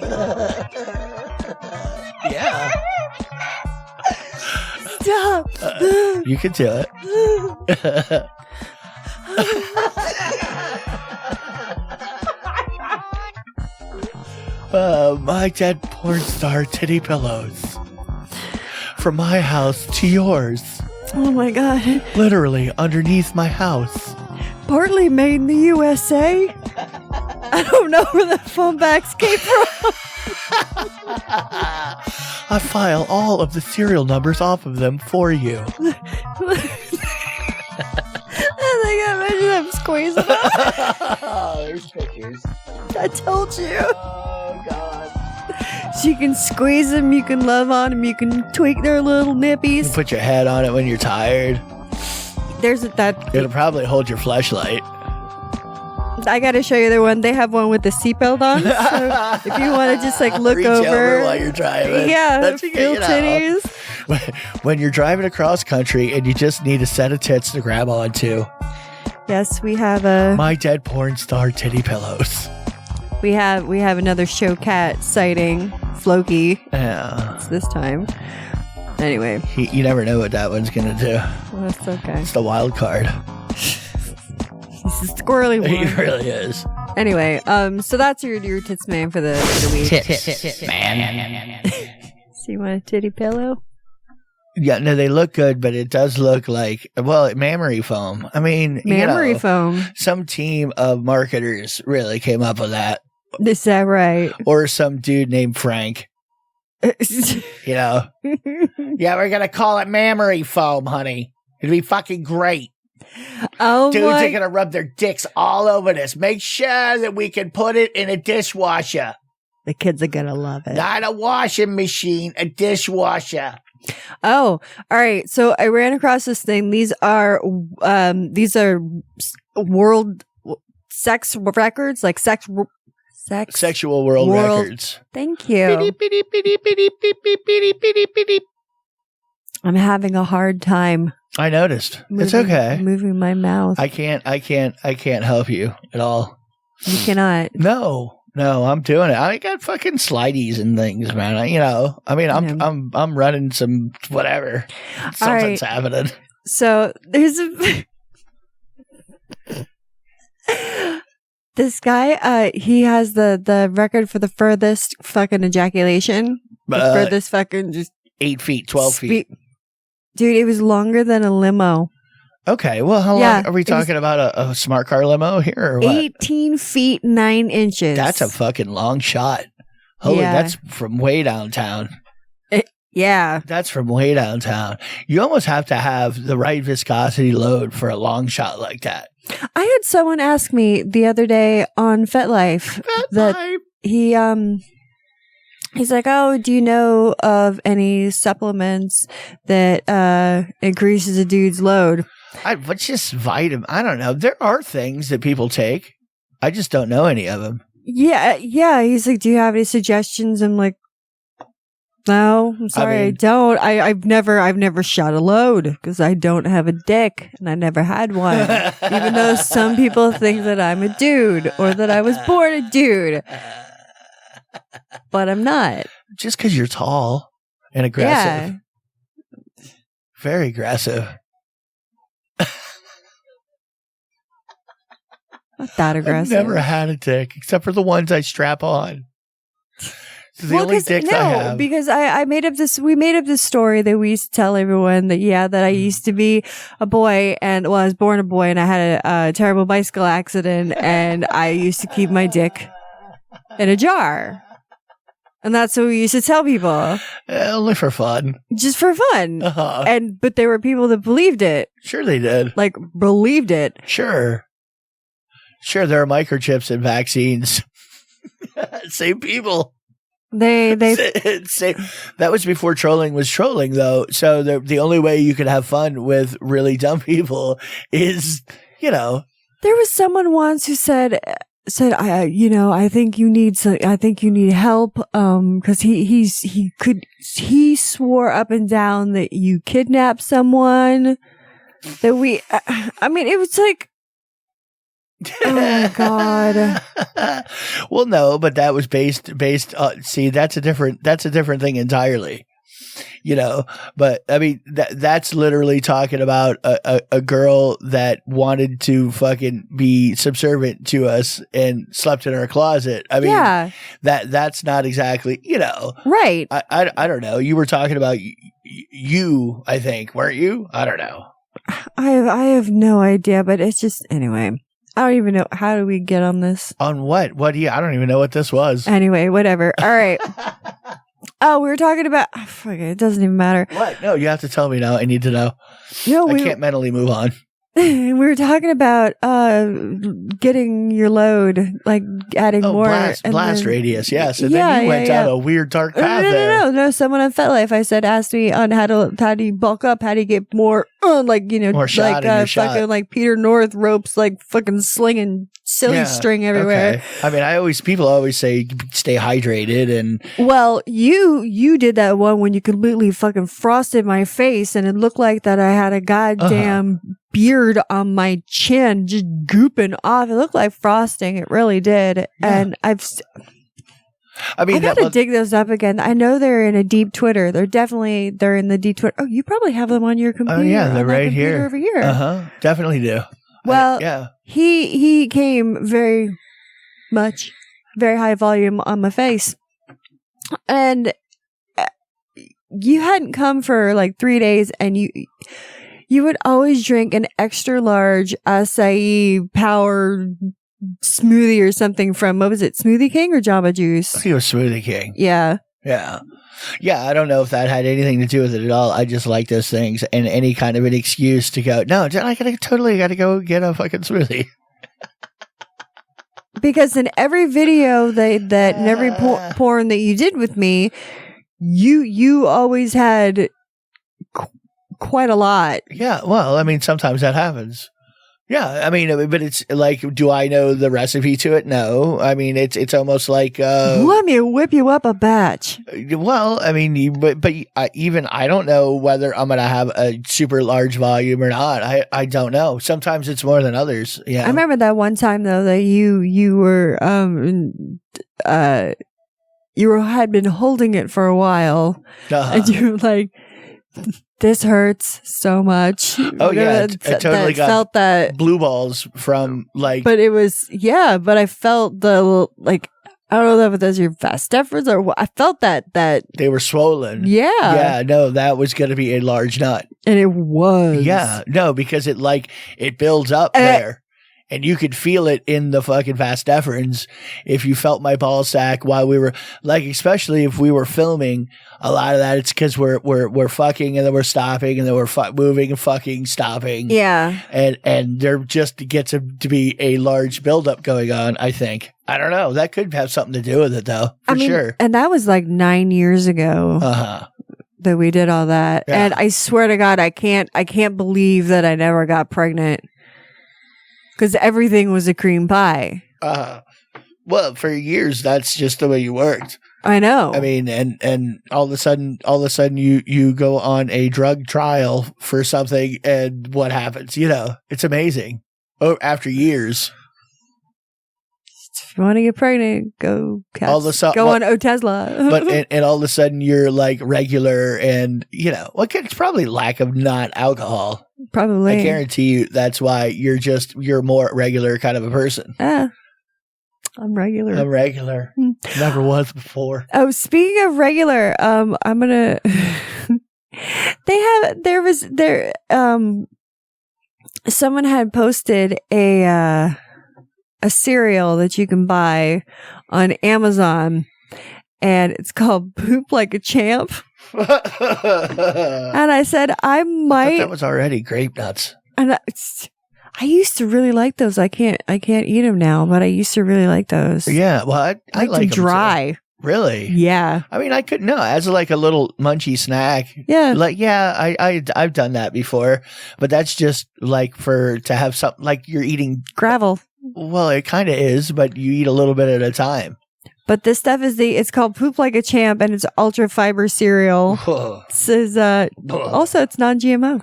Yeah. Stop. You can do it. My dead porn star titty pillows. From my house to yours. Oh my God. Literally underneath my house. Partly made in the USA. I don't know where the phone backs came from. I file all of the serial numbers off of them for you. I think I mentioned I'm squeezing them. Oh, there's pictures. I told you. Oh, God. So you can squeeze them, you can love on them, you can tweak their little You nippies. put your head on it when you're tired. There's that. It'll probably hold your fleshlight. I gotta show you the one. They have one with the seatbelt on. So if you want to just like look Reach over while you're driving. Yeah, That's feel titties. When you're driving across country and you just need a set of tits to grab onto. Yes, we have a. My dead porn star titty pillows. We have another show cat sighting, Floki. Yeah. It's this time. Anyway, You never know what that one's gonna do. well, that's okay. It's the wild card. He's a squirrely one. He really is. Anyway, so that's your Tits Man for the week. Tits man. So you want a titty pillow? Yeah, no, they look good, but it does look like, well, mammary foam. I mean, Mammary foam. Some team of marketers really came up with that. Is that right? Or some dude named Frank. You know? Yeah, we're going to call it mammary foam, honey. It'd be fucking great. Oh, Dudes my. are going to rub their dicks all over this. Make sure that we can put it in a dishwasher. The kids are gonna love it. Not a washing machine, a dishwasher. Oh, all right. So I ran across this thing. These are world sex records, like sex. Sexual world records. Thank you. I'm having a hard time. I noticed. It's okay. Moving my mouth. I can't help you at all. You cannot. No, I'm doing it. I got fucking slideys and things, man. I'm running some whatever. Something's happening. So there's this guy. He has the record for the furthest fucking ejaculation. The furthest fucking just 8 feet, 12 feet. Dude, it was longer than a limo. Okay, well, how long are we talking about? A smart car limo here or what? 18 feet 9 inches. That's a fucking long shot. Holy, that's from way downtown. Yeah. That's from way downtown. You almost have to have the right viscosity load for a long shot like that. I had someone ask me the other day on FetLife that he's like, oh, do you know of any supplements that increases a dude's load? What's just vitamin? I don't know. There are things that people take. I just don't know any of them. Yeah. He's like, do you have any suggestions? I'm like, no, I'm sorry, I don't. I've never shot a load because I don't have a dick and I never had one. Even though some people think that I'm a dude or that I was born a dude, but I'm not. Just because you're tall and aggressive. Yeah. Very aggressive. Not that aggressive. I've never had a dick except for the ones I strap on. The only dicks I have. Because I made up this. We made up this story that we used to tell everyone that I used to be a boy and I was born a boy and I had a terrible bicycle accident and I used to keep my dick in a jar. And that's what we used to tell people. Only for fun. Just for fun. Uh-huh. But there were people that believed it. Sure they did. Like, believed it. Sure, there are microchips and vaccines. Same people. They That was before trolling was trolling, though. So the only way you could have fun with really dumb people is, There was someone once who said I think you need help because he swore up and down that you kidnapped someone, that it was like, oh my God. Well, no, but that was based see, that's a different thing entirely. you know, but I mean, that's literally talking about a girl that wanted to fucking be subservient to us and slept in our closet. I mean, that's not exactly, you know, right. I don't know. You were talking about you, I think, weren't you? I don't know. I have no idea, but it's just, anyway. I don't even know. How do we get on this? On what? What do you? I don't even know what this was. Anyway, whatever. All right. Oh, we were talking about. Oh, fuck it. It doesn't even matter. What? No, you have to tell me now. I need to know. No, I can't mentally move on. We were talking about getting your load, like adding more blast radius. Yes, and then you went down a weird dark path there. No. Someone on FetLife, I said, asked me on how do you bulk up, how do you get more, like, you know, more shot like fucking like Peter North ropes, like fucking slinging silly string everywhere. Okay. I mean, people always say stay hydrated, and well, you did that one when you completely fucking frosted my face, and it looked like that I had a goddamn beard on my chin just gooping off. It looked like frosting. It really did. Yeah. And I gotta dig those up again. I know they're in a deep Twitter. They're in the deep Twitter. Oh, you probably have them on your computer. Oh yeah, they're right here over here. Definitely do. Well, he came very high volume on my face, and you hadn't come for like 3 days, and you would always drink an extra large acai power smoothie or something from, what was it, Smoothie King or Jamba Juice? I think it was Smoothie King. Yeah. Yeah. Yeah, I don't know if that had anything to do with it at all. I just like those things, and any kind of an excuse to go, no, I gotta go get a fucking smoothie. Because in every video and every porn that you did with me, you always had quite a lot. Yeah, well, I mean, sometimes that happens. Yeah, I mean, but it's like, do I know the recipe to it? No. I mean, it's almost like let me whip you up a batch. Well, I mean, but even I don't know whether I'm gonna have a super large volume or not. I don't know. Sometimes it's more than others. Yeah, I remember that one time though that you were had been holding it for a while, and you were like, this hurts so much. Oh yeah, I totally felt that blue balls from like. But it was but I felt the like, I don't know if that's your vas deferens or what. I felt that they were swollen. Yeah, no, that was going to be a large nut, and it was. Yeah, no, because it builds up there. And you could feel it in the fucking vas deferens if you felt my ball sack while we were like, especially if we were filming. A lot of that it's because we're fucking and then we're stopping and then we're moving and fucking stopping. Yeah, and there just gets to be a large buildup going on. I think, I don't know, that could have something to do with it though, for sure. And that was like 9 years ago. That we did all that, and I swear to God, I can't believe that I never got pregnant. Because everything was a cream pie. Well, for years, that's just the way you worked. I know. I mean, and all of a sudden, you go on a drug trial for something, and what happens? You know, it's amazing. Oh, after years. If you want to get pregnant, go on Otezla. But and all of a sudden you're like regular, and you know, it's probably lack of not alcohol. Probably. I guarantee you that's why you're more regular kind of a person. I'm regular. Never was before. Oh, speaking of regular, I'm gonna someone had posted a cereal that you can buy on Amazon, and it's called Poop Like a Champ. And I said, I might. That was already grape nuts. And I used to really like those. I can't eat them now, but I used to really like those. Yeah, well, I like them dry. Too. Really? Yeah. I mean, I could as like a little munchy snack. Yeah. Like, I've done that before, but that's just like to have something like you're eating gravel. Well, it kind of is, but you eat a little bit at a time. But this stuff it's called Poop Like a Champ, and it's ultra fiber cereal. This is also it's non-GMO.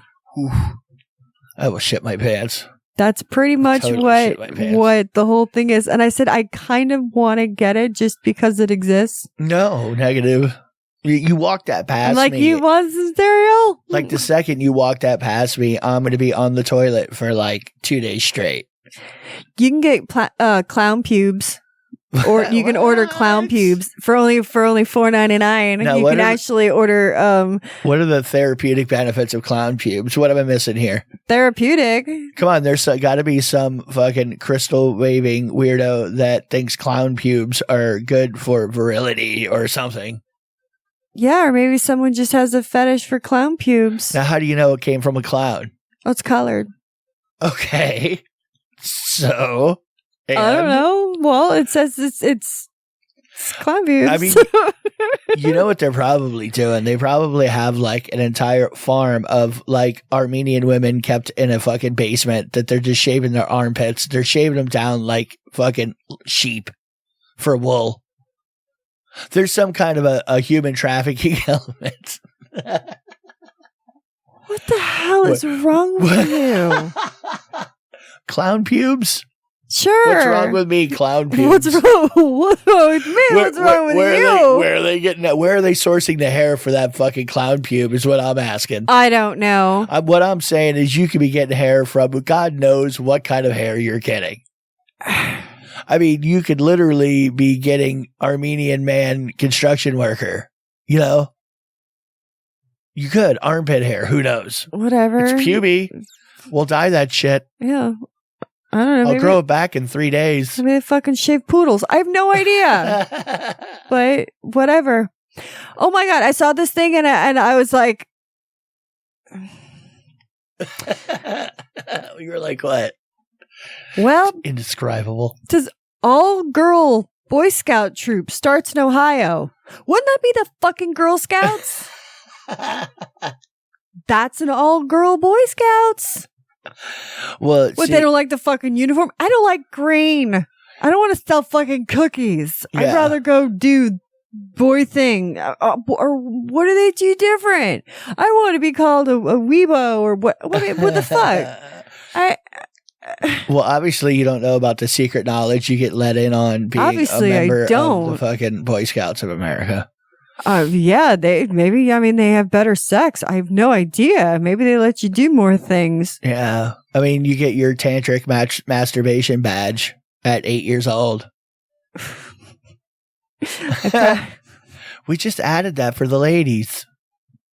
I will shit my pants. That's pretty much what the whole thing is. And I said I kind of want to get it just because it exists. No, negative. You walked that past like, me. you want some cereal? Like the second you walk that past me, I'm going to be on the toilet for like 2 days straight. You can get clown pubes. Or you can order clown pubes for only $4.99. Now, You can actually order what are the therapeutic benefits of clown pubes? What am I missing here? therapeutic. Come on, there's got to be some fucking crystal waving weirdo that thinks clown pubes are good for virility or something. Yeah, or maybe someone just has a fetish for clown pubes. Now, how do you know it came from a clown? Oh, it's colored. Okay, so I don't know. Well, it says it's clown pubes. I mean, you know what they're probably doing? They probably have like an entire farm of like Armenian women kept in a fucking basement that they're just shaving their armpits. They're shaving them down like fucking sheep for wool. There's some kind of a human trafficking element. What the hell is wrong with you? Clown pubes? Sure. What's wrong with me, clown pubes? What's wrong with me? What's wrong with you? Where are they getting that? Where are they sourcing the hair for that fucking clown pube is what I'm asking. I don't know. What I'm saying is you could be getting hair from God knows what kind of hair you're getting. I mean, you could literally be getting Armenian man construction worker, you know? You could. Armpit hair. Who knows? Whatever. It's puby. We'll dye that shit. Yeah. I don't know. I'll grow it back in 3 days. Maybe they fucking shave poodles. I have no idea. But whatever. Oh my God. I saw this thing and I was like. You were like, what? Well. It's indescribable. It says all-girl Boy Scout troop starts in Ohio. Wouldn't that be the fucking Girl Scouts? That's an all-girl Boy Scouts. Well, what, they don't like the fucking uniform? I don't like green. I don't want to sell fucking cookies. Yeah. I'd rather go do boy thing. Or what do they do different? I want to be called a weebo or what the fuck? Well, obviously you don't know about the secret knowledge you get let in on being obviously, a member I don't. of the fucking Boy Scouts of America. Yeah, they have better sex. I have no idea. Maybe they let you do more things. Yeah. I mean, you get your Tantric Masturbation badge at 8 years old. We just added that for the ladies.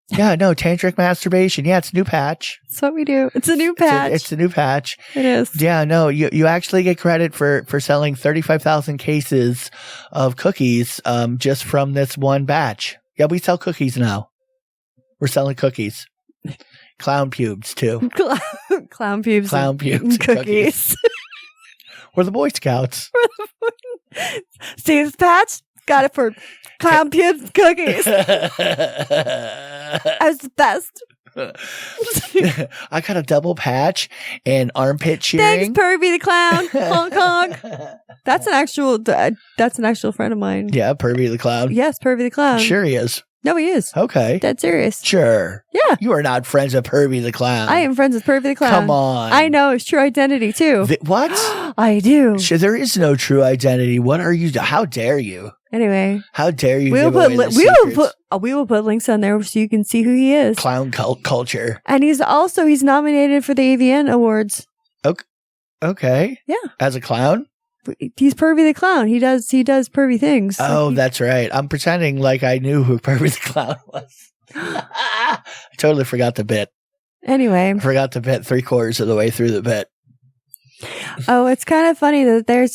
Yeah, no, Tantric Masturbation. Yeah, it's a new patch. That's what we do. It's a new patch. It's a new patch. It is. Yeah, no, you actually get credit for selling 35,000 cases of cookies just from this one batch. Yeah, we sell cookies now. We're selling cookies. Clown pubes, too. Clown pubes. Clown pubes. Cookies. We're the Boy Scouts. See this patch? Got it for clown pubes cookies. I was the best. I got a double patch and armpit cheering. Thanks, Pervy the Clown. Hong Kong. That's an actual friend of mine. Yeah, Pervy the Clown. Yes, Pervy the Clown. Sure he is. No, he is. Okay. Dead serious. Sure. Yeah. You are not friends with Pervy the Clown. I am friends with Pervy the Clown. Come on. I know his true identity too. What? I do. There is no true identity. What are you? How dare you? Anyway. How dare you? We will put links on there so you can see who he is. Clown culture. And he's nominated for the AVN Awards. Okay. Yeah. As a clown? He's Pervy the Clown. He does pervy things. Oh, that's right. I'm pretending like I knew who Pervy the Clown was. I totally forgot the bit. Anyway. I forgot the bit 3/4 of the way through the bit. Oh, it's kind of funny that there's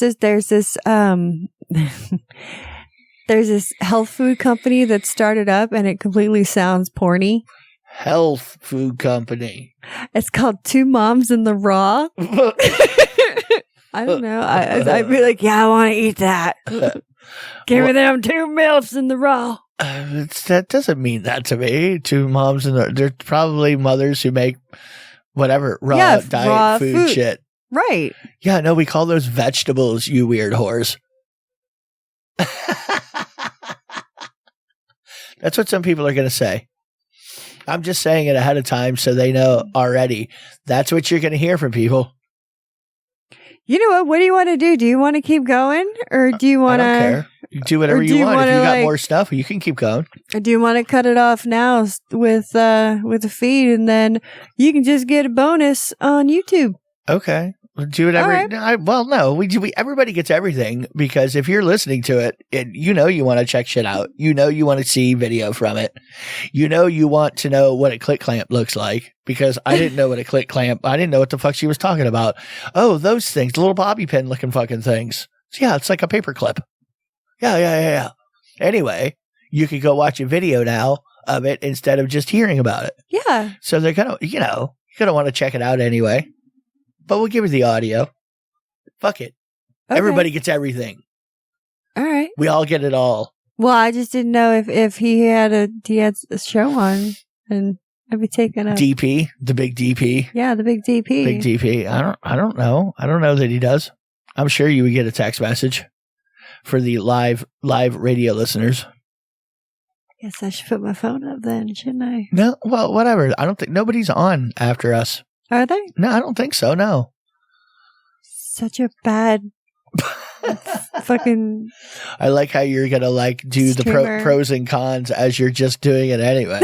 this health food company that started up and it completely sounds porny. Health food company. It's called Two Moms in the Raw. I don't know. I'd be like, yeah, I want to eat that. Give me them 2 MILFs in the raw. That doesn't mean that to me. 2 moms they're probably mothers who make whatever raw food shit. Right. Yeah, no, we call those vegetables, you weird whores. That's what some people are going to say. I'm just saying it ahead of time so they know already. That's what you're going to hear from people. You know what? What do you want to do? Do you want to keep going, or do you want to? I don't care. You do whatever you want. If you got more stuff, you can keep going. Or do you want to cut it off now with the feed, and then you can just get a bonus on YouTube? Okay. Do whatever. Right. No. Everybody gets everything, because if you're listening to it, you want to check shit out. You want to see video from it. You want to know what a clit clamp looks like, because I didn't know what a clit clamp. I didn't know what the fuck she was talking about. Oh, those things, little bobby pin looking fucking things. Yeah, it's like a paper clip. Yeah. Anyway, you could go watch a video now of it instead of just hearing about it. Yeah. So they're gonna, you're gonna want to check it out anyway. But we'll give you the audio. Fuck it. Okay. Everybody gets everything. All right. We all get it all. Well, I just didn't know if he had a show on, and I'd be taking a DP, the big DP. Yeah, the big DP. Big DP. I don't know. I don't know that he does. I'm sure you would get a text message for the live radio listeners. I guess I should put my phone up then, shouldn't I? No, well, whatever. I don't think nobody's on after us. Are they? No, I don't think so. No. Such a bad fucking. I like how you're gonna do the pros and cons as you're just doing it anyway.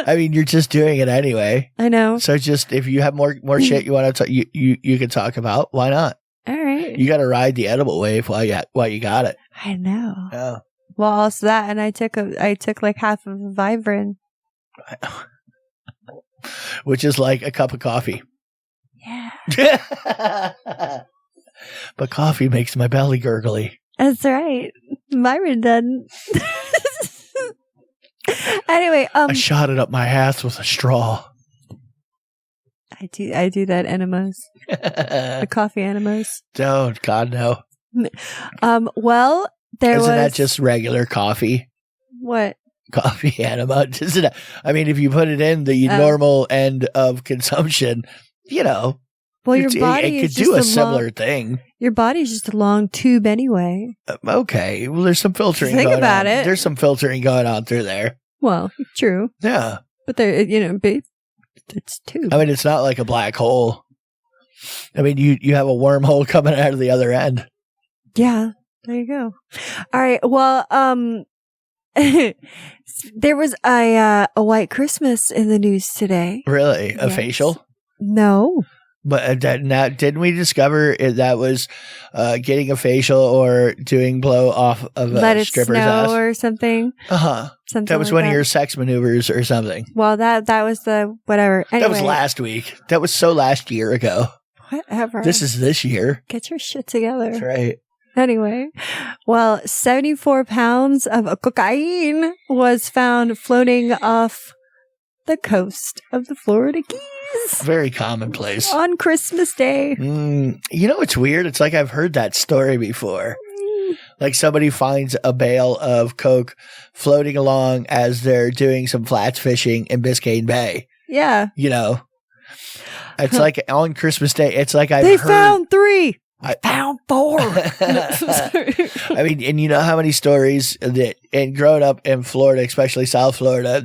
I mean, you're just doing it anyway. I know. So just if you have more shit you want to you can talk about, why not? All right. You got to ride the edible wave while you got it. I know. Yeah. Well, also that, and I took like half of a Vibrant. Which is like a cup of coffee. Yeah. But coffee makes my belly gurgly. That's right. Myron doesn't. Anyway, I shot it up my ass with a straw. I do that enemas. The coffee enemas. Don't, God, no. Well, Isn't that just regular coffee? What? Coffee enema. Isn't it? I mean, if you put it in the normal end of consumption, well, your body it could do a similar thing. Your body's just a long tube anube. Okay. Well, there's some filtering going on. Think about it. There's some filtering going on through there. Well, true. Yeah. But there, it's tube. I mean, it's not like a black hole. I mean, you have a wormhole coming out of the other end. Yeah. There you go. All right. Well, there was a white Christmas in the news today. Really? A facial? No. But now, didn't we discover that was getting a facial or doing blow off of a stripper's ass or something? Something that was like one of your sex maneuvers or something. Well, that was the whatever. Anyway. That was last week. That was last year ago. Whatever. This is this year. Get your shit together. That's right. Anyway, well, 74 pounds of cocaine was found floating off the coast of the Florida Keys. Very commonplace. On Christmas Day. It's weird. It's like I've heard that story before. Like somebody finds a bale of coke floating along as they're doing some flats fishing in Biscayne Bay. Yeah. It's like on Christmas Day. It's like They found 3. I found 4. I mean, and you know how many stories and growing up in Florida, especially South Florida,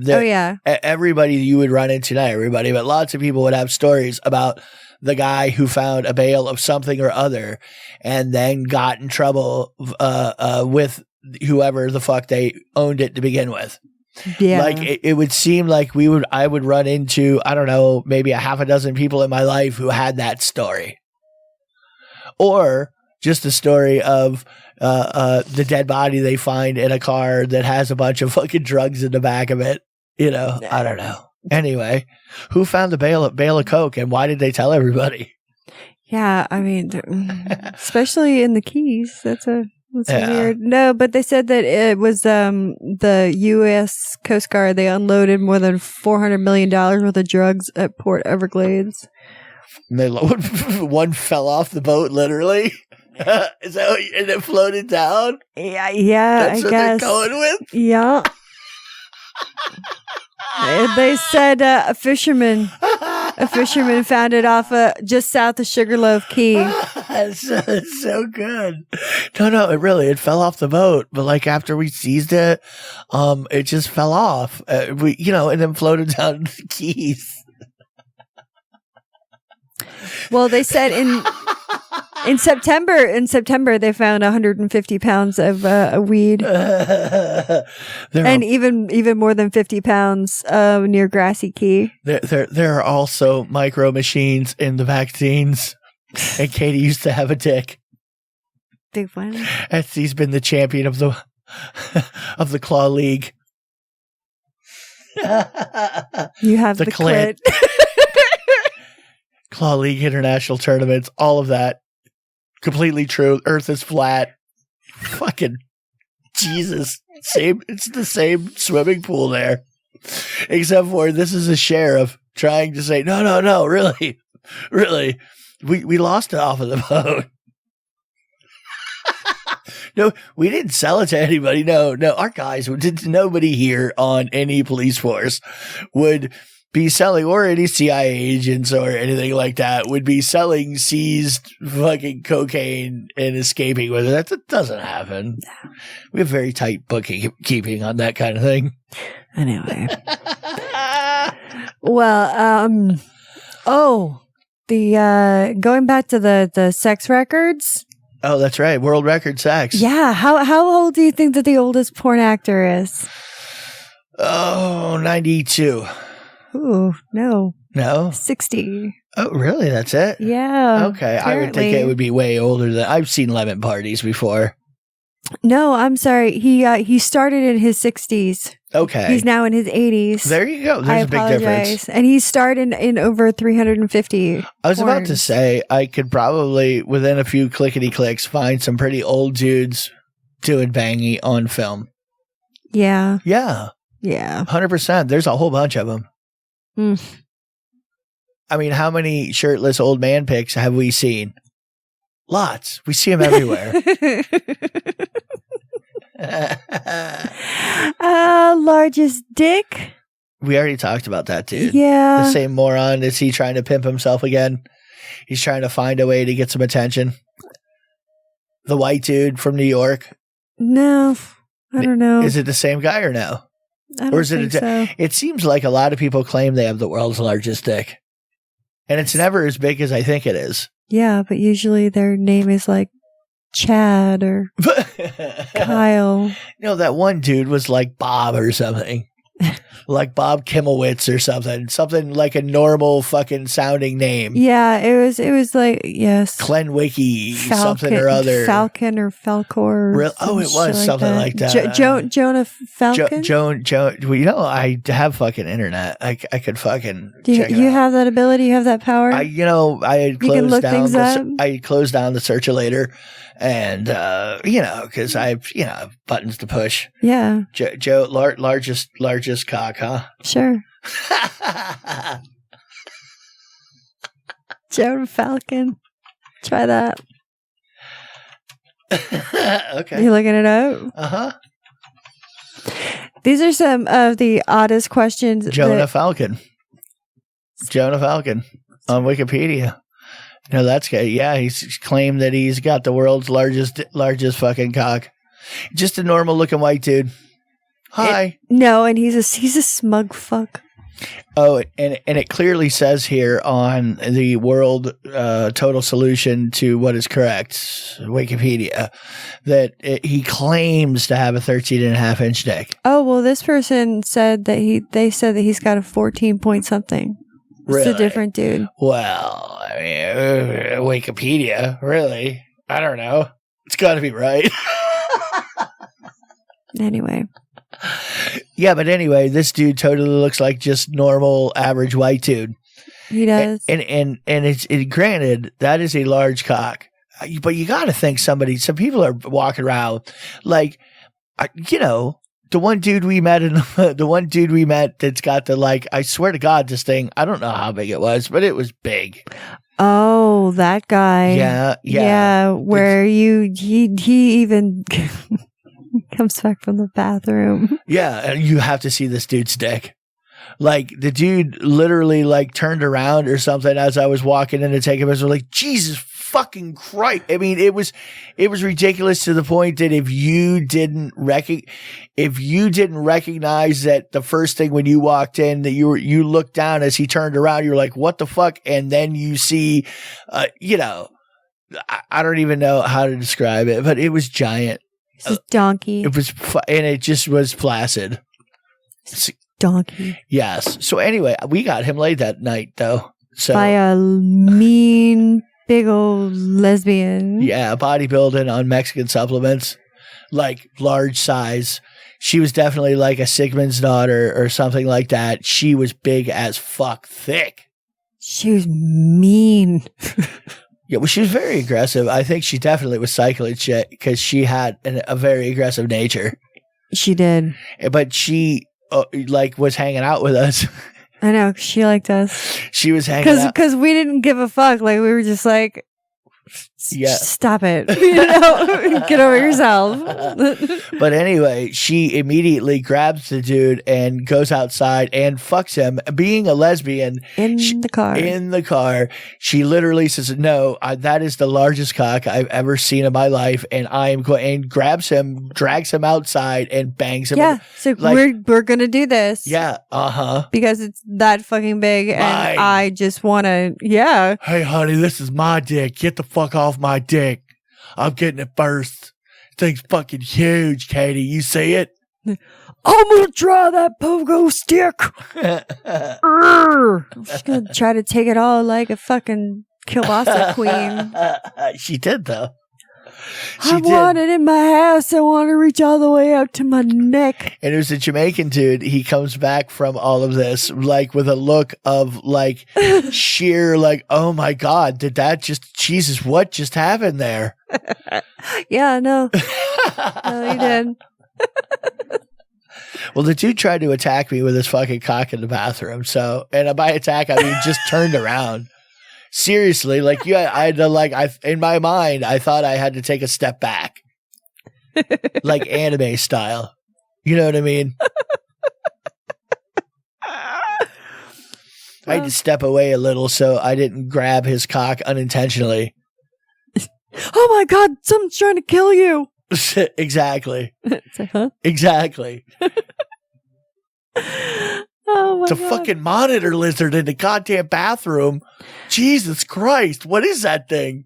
everybody you would run into, not everybody, but lots of people would have stories about the guy who found a bale of something or other and then got in trouble with whoever the fuck they owned it to begin with. Yeah. Like it would seem like I would run into, I don't know, maybe a half a dozen people in my life who had that story. Or just a story of the dead body they find in a car that has a bunch of fucking drugs in the back of it. I don't know. Anyway, who found the bale of coke and why did they tell everybody? Yeah, I mean, especially in the Keys. That's weird. No, but they said that it was the U.S. Coast Guard. They unloaded more than $400 million worth of drugs at Port Everglades. And one fell off the boat, literally. Is that and it floated down? Yeah. That's I what guess. they're going with. Yeah. They said a fisherman found it off just south of Sugarloaf Key. It's so good. No, it fell off the boat, but like after we seized it, it just fell off. And then floated down the Keys. Well, they said In September, they found 150 pounds of weed, and even more than 50 pounds near Grassy Key. There are also micro machines in the vaccines, and Katie used to have a dick. Big one. Etsy's been the champion of the Claw League. You have the clit. Claw League international tournaments, all of that. Completely true. Earth is flat. Fucking Jesus. It's the same swimming pool there. Except for this is a sheriff trying to say, no, really. We lost it off of the boat. No, we didn't sell it to anybody. No, our guys, nobody here on any police force would be selling, or any CIA agents or anything like that would be selling seized fucking cocaine and escaping with it. That doesn't happen. We have very tight bookkeeping on that kind of thing. Anyway. Well, going back to the sex records. Oh, that's right. World record sex. Yeah. How old do you think that the oldest porn actor is? Oh, 92. Ooh, no. No? 60. Oh, really? That's it? Yeah. Okay. Apparently. I would think it would be way older than I've seen lemon parties before. No, I'm sorry. He started in his 60s. Okay. He's now in his 80s. There you go. There's a big difference. And he starred in over 350. I was about to say, I could probably, within a few clickety clicks, find some pretty old dudes doing bangy on film. Yeah. Yeah. Yeah. 100%. There's a whole bunch of them. I mean, how many shirtless old man pics have we seen? Lots. We see them everywhere. Largest dick? We already talked about that, dude. Yeah. The same moron. Is he trying to pimp himself again? He's trying to find a way to get some attention. The white dude from New York? No. I don't know. Is it the same guy or no? I don't think so. It seems like a lot of people claim they have the world's largest dick. And it's never as big as I think it is. Yeah, but usually their name is like Chad or Kyle. No, that one dude was like Bob or something. Like Bob Kimmelwitz or something like a normal fucking sounding name. Yeah, it was like, yes, Clenwicki something or other. Falcon or Falcor. Oh, it was something like that. Jonah Falcon. Joan. Well, you know, I have fucking internet. I could fucking. You have that ability. You have that power. I had closed down. I closed down the searchulator, and because I have buttons to push. Yeah. Joe, largest cock, huh? Sure. Joan Falcon. Try that. Okay. You looking it up? Uh-huh. These are some of the oddest questions. Jonah Falcon on Wikipedia. No, that's good. Yeah, he's claimed that he's got the world's largest fucking cock. Just a normal looking white dude. Hi. And he's a smug fuck. Oh, and it clearly says here on the world total solution to what is correct, Wikipedia, that he claims to have a 13.5-inch dick. Oh, well, this person said that they said that he's got a 14 point something. Really? It's a different dude. Well, I mean, Wikipedia, really? I don't know. It's got to be right. Anyway. Yeah, but anyway, this dude totally looks like just normal, average white dude. He does. And it's granted, that is a large cock. But you got to think some people are walking around like, the one dude we met that's got the, I swear to God, this thing, I don't know how big it was, but it was big. Oh, that guy. Yeah. Where he even comes back from the bathroom. Yeah. And you have to see this dude's dick. Like, the dude literally, turned around or something as I was walking in to take him. I was like, Jesus fucking Christ. I mean, it was ridiculous to the point that if you didn't recognize that the first thing when you walked in, that you looked down as he turned around, you're like, what the fuck? And then you see, I don't even know how to describe it, but it was giant. It's just donkey. It was, and it just was flaccid. Donkey. Yes. So anyway, we got him laid that night, though. So by a mean, big old lesbian. Yeah, bodybuilding on Mexican supplements, like large size. She was definitely like a Sigmund's daughter or something like that. She was big as fuck, thick. She was mean. Yeah, well, she was very aggressive. I think she definitely was cycling shit because she had a very aggressive nature. She did. But she, like, was hanging out with us. I know. She liked us. She was hanging out. Because we didn't give a fuck. Like, we were just like, yeah, stop it. You know? Get over yourself. But anyway, she immediately grabs the dude and goes outside and fucks him. Being a lesbian in the car, she literally says, "No, that is the largest cock I've ever seen in my life," and I am going and grabs him, drags him outside, and bangs him. Yeah, so like, we're gonna do this. Yeah, because it's that fucking big, and I just want to. Yeah. Hey, honey, this is my dick. Get the fuck off my dick. I'm getting it first. Thing's fucking huge, Katie. You see it? I'm gonna try that pogo stick. I'm just gonna try to take it all like a fucking kielbasa queen. She did, though. I want it in my ass. I want to reach all the way out to my neck. And it was a Jamaican dude. He comes back from all of this, like, with a look of, like, sheer, like, oh my God, did that just, Jesus, what just happened there? Yeah, no. No, he did. Well, the dude tried to attack me with his fucking cock in the bathroom. So, and by attack, I mean just turned around. Seriously, like I had to, like, in my mind, I thought I had to take a step back, like anime style. You know what I mean? I had to step away a little so I didn't grab his cock unintentionally. Oh my God, someone's trying to kill you. Exactly. It's like, huh? Exactly. Oh my it's a God. fucking monitor lizard in the goddamn bathroom. Jesus Christ. What is that thing?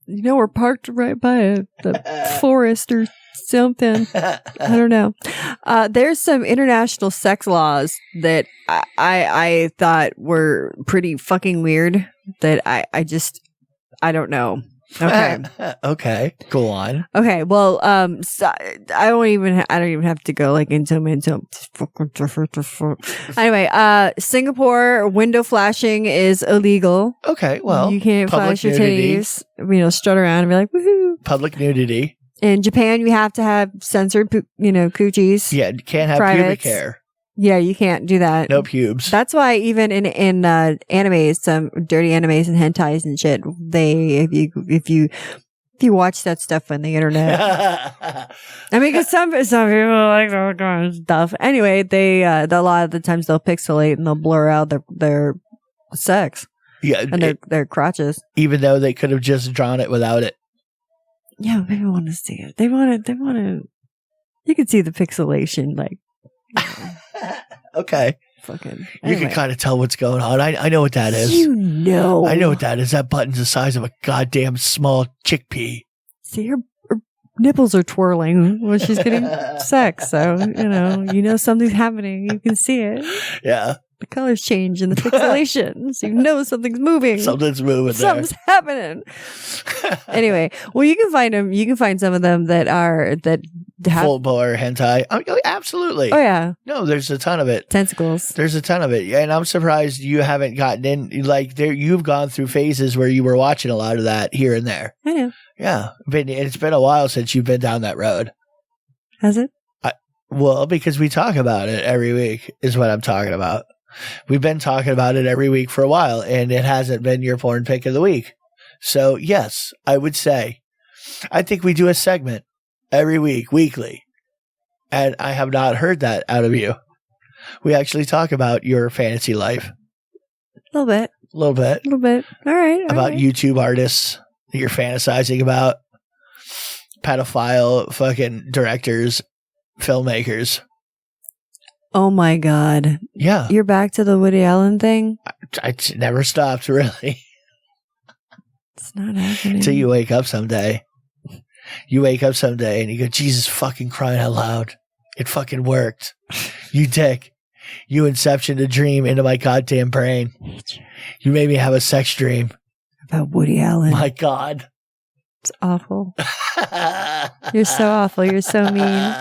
You know, we're parked right by the forest or something. I don't know. There's some international sex laws that I thought were pretty fucking weird that I don't know. Okay. Okay. Go on. Okay. Well, so I don't even have to go like into them. Anyway, Singapore window flashing is illegal. Okay. Well, you can't flash your titties. You know, strut around and be like, woohoo. Public nudity. In Japan, you have to have censored, coochies. Yeah, you can't have pubic hair. Yeah, you can't do that. No pubes. That's why even in animes, some dirty animes and hentais and shit, if you watch that stuff on the internet, I mean, because some people like that kind of stuff. Anyway, a lot of the times they'll pixelate and they'll blur out their sex. Yeah, and their crotches, even though they could have just drawn it without it. Yeah, people want to see it. They want to. You can see the pixelation, like. Okay. Fucking. Anyway. You can kind of tell what's going on. I know what that is. You know. I know what that is. That button's the size of a goddamn small chickpea. See, her nipples are twirling when she's getting sex. So, you know something's happening. You can see it. Yeah. The colors change in the pixelation. So you know something's moving. Something's moving there. Something's happening. Anyway, well, you can find them. You can find some of them that have full bore hentai. Oh, absolutely. Oh yeah. No, there's a ton of it. Tentacles. There's a ton of it, and I'm surprised you haven't gotten in. Like there, you've gone through phases where you were watching a lot of that here and there. I know. Yeah, it's been a while since you've been down that road. Has it? Well, because we talk about it every week is what I'm talking about. We've been talking about it every week for a while, and it hasn't been your porn pick of the week. So, yes, I would say, I think we do a segment every week, weekly, and I have not heard that out of you. We actually talk about your fantasy life. A little bit. A little bit. A little bit. All right. About YouTube artists that you're fantasizing about, pedophile fucking directors, filmmakers. Oh my God. Yeah. You're back to the Woody Allen thing? I never stopped, really. It's not happening. Until you wake up someday. You wake up someday and you go, Jesus fucking crying out loud. It fucking worked. You dick. You inception a dream into my goddamn brain. You made me have a sex dream. About Woody Allen. My God. It's awful. You're so awful. You're so mean.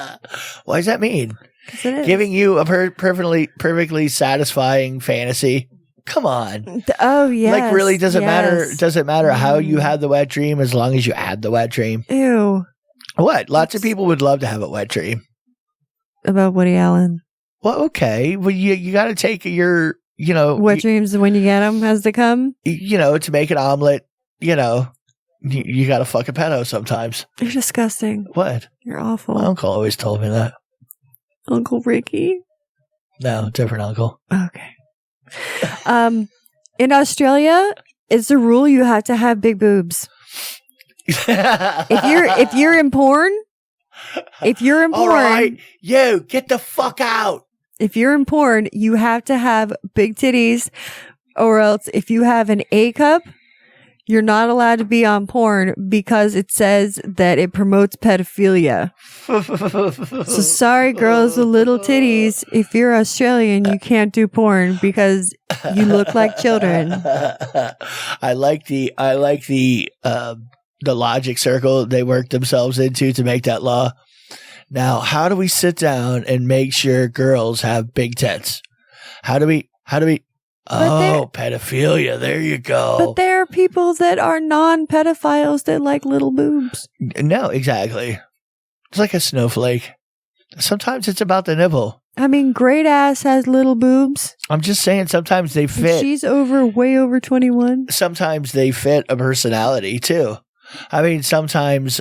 Why does that mean? It is. Giving you a perfectly satisfying fantasy. Come on. Oh, yeah. Like, really, does it matter how you had the wet dream as long as you had the wet dream? Ew. What? Lots of people would love to have a wet dream. About Woody Allen. Well, okay. Well, you got to take your, wet dreams when you get them as they come. To make an omelet, you got to fuck a pedo sometimes. You're disgusting. What? You're awful. My uncle always told me that. Uncle Ricky? No, different uncle. Okay. In Australia, it's a rule you have to have big boobs. if you're in porn, all right, you get the fuck out. If you're in porn, you have to have big titties, or else if you have an A cup, you're not allowed to be on porn because it says that it promotes pedophilia. So sorry, girls with little titties. If you're Australian, you can't do porn because you look like children. I like the logic circle they worked themselves into to make that law. Now, how do we sit down and make sure girls have big tits? How do we? Oh, pedophilia. There you go. But there are people that are non-pedophiles that like little boobs. No, exactly. It's like a snowflake. Sometimes it's about the nipple. I mean, great ass has little boobs. I'm just saying sometimes they fit. And she's way over 21. Sometimes they fit a personality too. I mean, sometimes,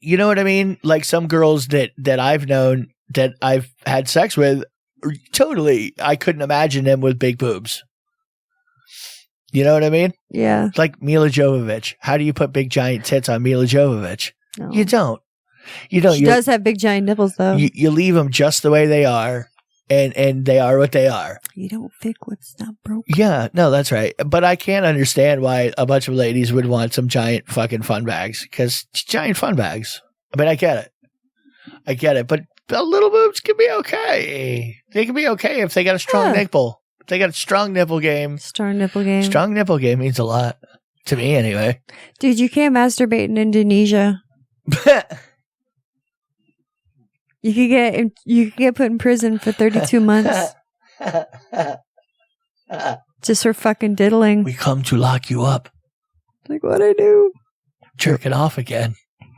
you know what I mean? Like some girls that I've known that I've had sex with, totally, I couldn't imagine them with big boobs. You know what I mean? Yeah. Like Mila Jovovich. How do you put big giant tits on Mila Jovovich? No. You don't. She does have big giant nipples, though. You leave them just the way they are, and they are what they are. You don't fix what's not broken. Yeah, no, that's right. But I can't understand why a bunch of ladies would want some giant fucking fun bags, because giant fun bags. I mean, I get it. But the little boobs can be okay. They can be okay if they got a strong nipple. If they got a strong nipple game. Strong nipple game. Strong nipple game means a lot. To me, anyway. Dude, you can't masturbate in Indonesia. You could get put in prison for 32 months. Just for fucking diddling. We come to lock you up. Like, what'd I do? Jerk it off again.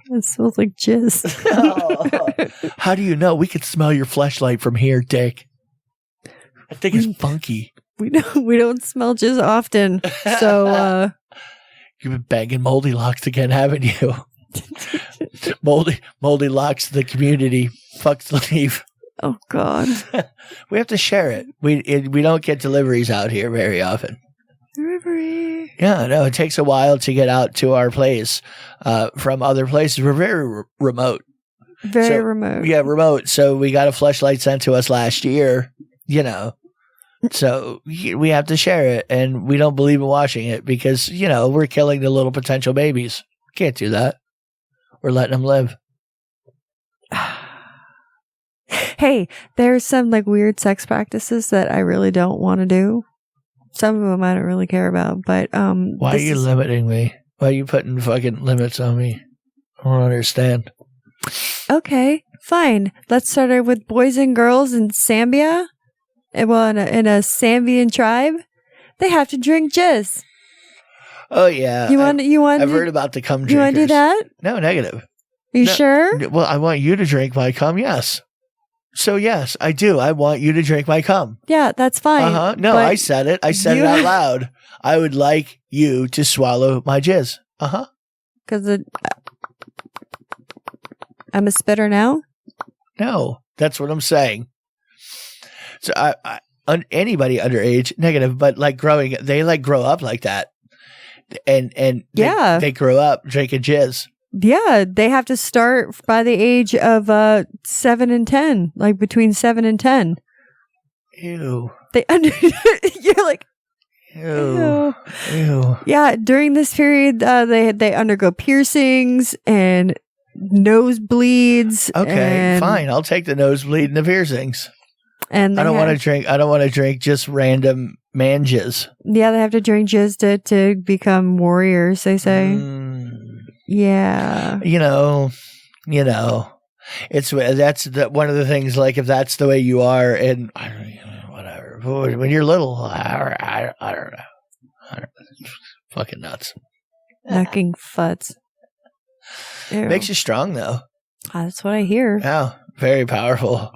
It smells like jizz. Oh. How do you know? We can smell your FleshLight from here, Dick. I think it's funky. We don't smell jizz often. So you've been banging Moldy Locks again, haven't you? Moldy Locks the community. Fuck sleeve. Oh God. We have to share it. We don't get deliveries out here very often. Delivery. Yeah, no, it takes a while to get out to our place from other places. We're very remote. Very remote. Yeah, remote. So we got a FleshLight sent to us last year, So we have to share it, and we don't believe in washing it because, we're killing the little potential babies. Can't do that. We're letting them live. Hey, there's some weird sex practices that I really don't want to do. Some of them I don't really care about, but why are you limiting me? Why are you putting fucking limits on me? I don't understand. Okay, fine. Let's start it with boys and girls in Zambia. Well, in a Zambian tribe, they have to drink jizz. Oh yeah, I've heard about the cum drinkers. You want to do that? No, negative. Are you sure? Well, I want you to drink my cum. Yes. So yes, I do. I want you to drink my cum. Yeah, that's fine. No, I said it. I said it out loud. I would like you to swallow my jizz. Because I'm a spitter now? No, that's what I'm saying. So anybody underage, negative, but they grow up like that. And they grow up drinking jizz. Yeah, they have to start by the age of 7 and 10, between 7 and 10. Ew. You're like, Ew. Ew. Yeah, during this period, they undergo piercings and nosebleeds. Okay, fine. I'll take the nosebleed and the piercings. And I don't want to drink. I don't want to drink just random man jizz. Yeah, they have to drink jizz to become warriors. They say. Yeah. You know, that's one of the things. Like if that's the way you are, and whatever. When you're little, I don't know. Fucking nuts. Fucking futs. Ew. Makes you strong though. That's what I hear. Yeah, very powerful.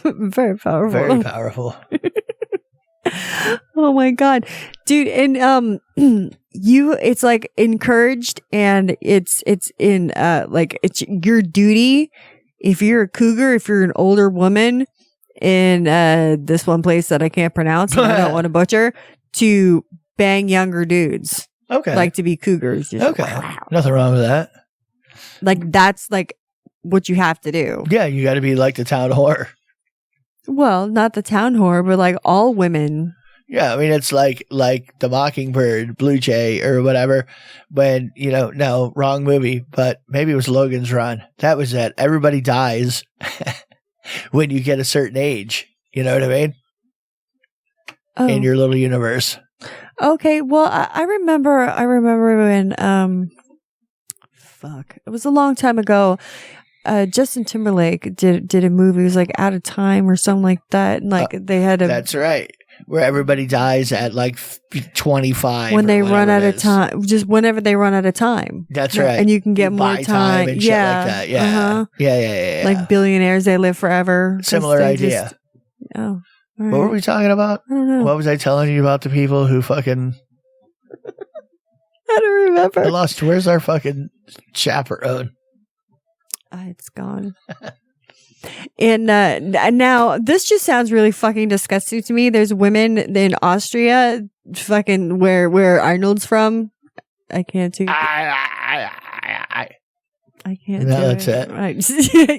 Very powerful. Very powerful. Oh my god, dude! And it's like encouraged, and it's in like it's your duty if you're a cougar, if you're an older woman in this one place that I can't pronounce, and I don't want to butcher, to bang younger dudes. Okay, like to be cougars. Just okay, nothing wrong with that. Like that's like what you have to do. Yeah, you got to be like the town whore. Well, not the town whore, but like all women. Yeah, I mean it's like the Mockingbird, Blue Jay, or whatever. When no, wrong movie, but maybe it was Logan's Run. That was it. Everybody dies when you get a certain age. You know what I mean? Oh. In your little universe. Okay, well, I remember when it was a long time ago. Justin Timberlake did a movie. It was like Out of Time or something like that. And like they had that's right. Where everybody dies at like 25 when they run out of time. Just whenever they run out of time. That's right. And you can get more time. And shit like that. Yeah. Uh-huh. Yeah. Like billionaires, they live forever. Similar idea. Right. What were we talking about? I don't know. What was I telling you about the people who fucking... I don't remember. I lost. Where's our fucking chaperone? It's gone. And now this just sounds really fucking disgusting to me. There's women in Austria, fucking where Arnold's from. I can't do. I can't. No, do that's it. Right.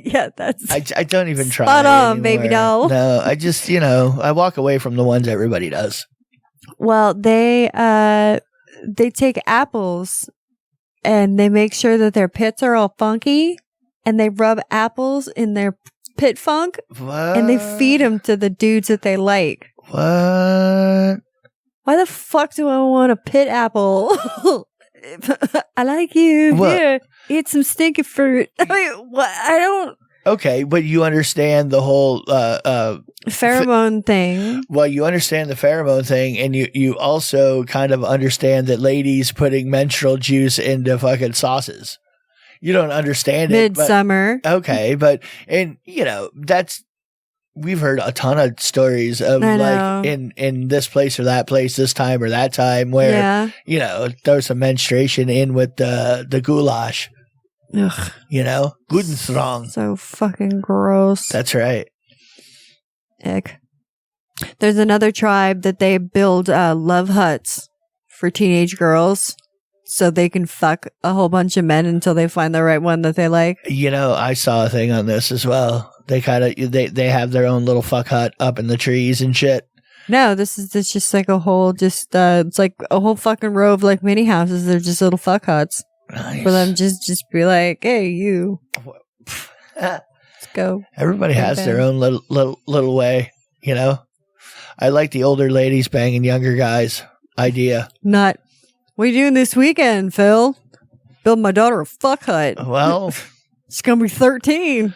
Yeah, that's. I don't even try. Spot on, anymore. baby doll. No, I just I walk away from the ones everybody does. Well, they take apples and they make sure that their pits are all funky, and they rub apples in their pit funk, what? And they feed them to the dudes that they like. What? Why the fuck do I want a pit apple? I like you. What? Here, eat some stinky fruit. I mean, what? I don't. Okay, but you understand the whole pheromone thing. Well, you understand the pheromone thing, and you also kind of understand that ladies putting menstrual juice into fucking sauces. You don't understand it. Midsummer. Okay, but that's we've heard a ton of stories of like in this place or that place, this time or that time, where there's some menstruation in with the goulash. Ugh. 𝓚𝓲𝓻𝓵𝓭. So fucking gross. That's right. Ick. There's another tribe that they build love huts for teenage girls so they can fuck a whole bunch of men until they find the right one that they like. I saw a thing on this as well. They kind of they have their own little fuck hut up in the trees and shit. No, this is just like a whole it's like a whole fucking row of like mini houses. They're just little fuck huts. Nice. For them just be like, hey, you. Let's go. Everybody has their own little way, I like the older ladies banging younger guys idea. Not, what are you doing this weekend, Phil? Build my daughter a fuck hut. Well, she's going to be 13.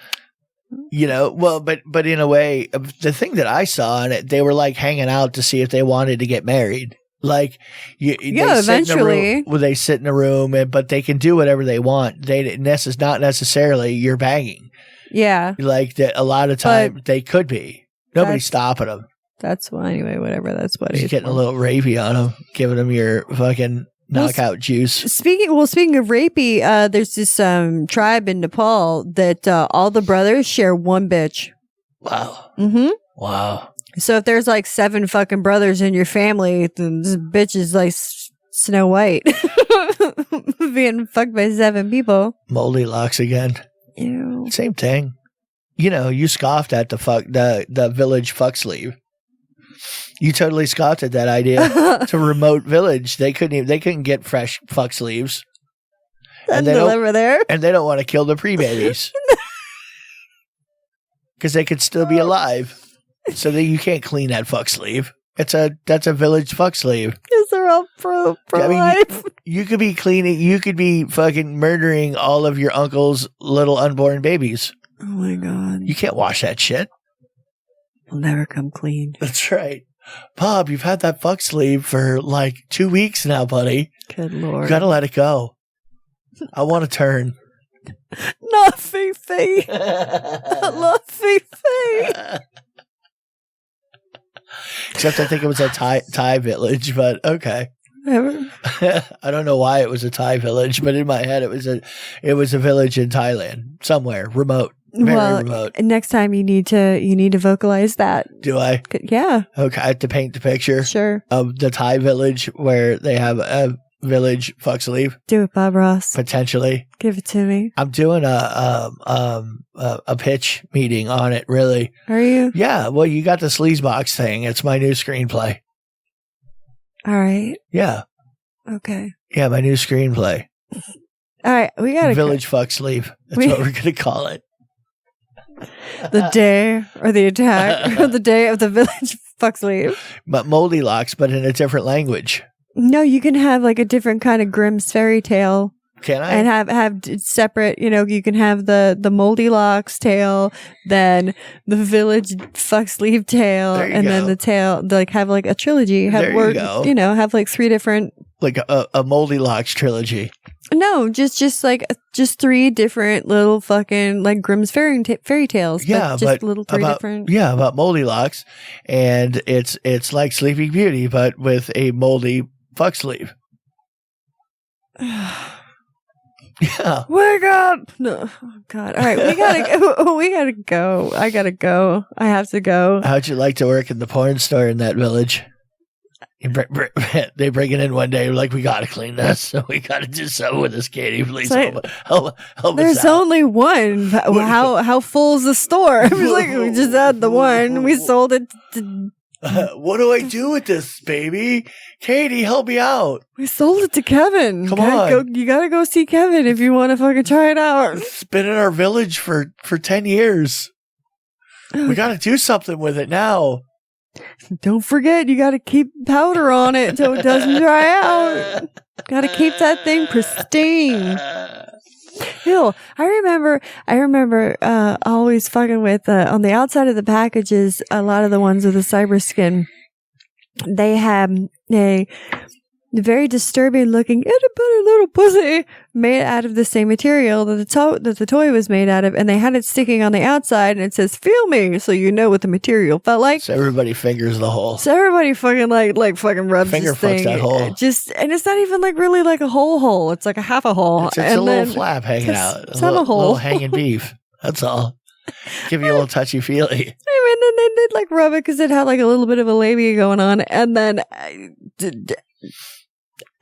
But in a way, the thing that I saw in it, they were like hanging out to see if they wanted to get married. Like, eventually. They sit in a room, but they can do whatever they want. This is not necessarily you're banging. Yeah. Like, a lot of time they could be. Nobody's stopping them. That's why, anyway, whatever. That's what Just getting a little rapey on them, giving them your fucking knockout juice. Speaking of rapey, there's this tribe in Nepal that all the brothers share one bitch. Wow. Mm-hmm. Wow. So if there's like 7 fucking brothers in your family, then this bitch is like Snow White being fucked by 7 people. Moldy Locks again. Ew. Same thing. You scoffed at the village fuck sleeve. You totally scoffed at that idea. It's a remote village. They couldn't get fresh fuck sleeves. And they deliver there. And they don't want to kill the pre-babies. Because they could still be alive. So that you can't clean that fuck sleeve. That's a village fuck sleeve. Because they're all pro-life. You could be cleaning, you could be fucking murdering all of your uncle's little unborn babies. Oh my God. You can't wash that shit. It'll never come clean. That's right. Bob, you've had that fuck sleeve for like 2 weeks now, buddy. Good Lord. You gotta let it go. I want to turn. Not Fifi. Not Fifi. Except I think it was a Thai village, but okay. I don't know why it was a Thai village, but in my head it was a village in Thailand, somewhere remote, very remote. Next time you need to vocalize that. Do I? Yeah. Okay, I have to paint the picture. Sure. Of the Thai village where they have a village fuck sleeve. Do it, Bob Ross. Potentially. Give it to me. I'm doing a pitch meeting on it. Really? Are you? Yeah. Well, you got the sleaze box thing. It's my new screenplay. All right. Yeah. Okay. Yeah, my new screenplay. All right, we got village fuck sleeve. That's what we're gonna call it. The day or the attack or the day of the village fuck sleeve. But Moldy Locks, but in a different language. No, you can have like a different kind of Grimm's fairy tale. Can I? And have separate, you can have the Moldy Locks tale, then the village fuck sleeve tale, and then the tale, like have like a trilogy. Have there you go. Have like 3 different. Like a Moldy Locks trilogy. No, just 3 different little fucking like Grimm's fairy tales. Yeah, but little 3 different. Yeah, about Moldy Locks, and it's like Sleeping Beauty, but with a moldy fuck sleeve. Yeah. Wake up! No, oh God. All right, we gotta go. I gotta go. I have to go. How'd you like to work in the porn store in that village? They bring it in one day, like, we gotta clean this, so we gotta do something with this, Katie. Please help There's us out. only one. How full is the store? I was like, we just had the one. We sold it to... What do I do with this, baby? Katie, help me out. We sold it to Kevin. Come on. You gotta go see Kevin if you want to fucking try it out. It's been in our village for 10 years. We gotta do something with it now. Don't forget, you gotta keep powder on it so it doesn't dry out. Gotta keep that thing pristine. Ew, I remember always fucking with on the outside of the packages, a lot of the ones with the cyber skin, they have a very disturbing looking itty bitty little pussy made out of the same material that the toy was made out of, and they had it sticking on the outside, and it says "Feel me," so you know what the material felt like. So everybody fingers the hole. So everybody fucking like fucking rubs Finger this thing. fucks that hole. And it's not even like really like a whole. It's like a half a hole. It's a little flap hanging out. It's not a hole. Little hanging beef. That's all. Give you a little touchy feely. And then they did like rub it because it had like a little bit of a labia going on, and then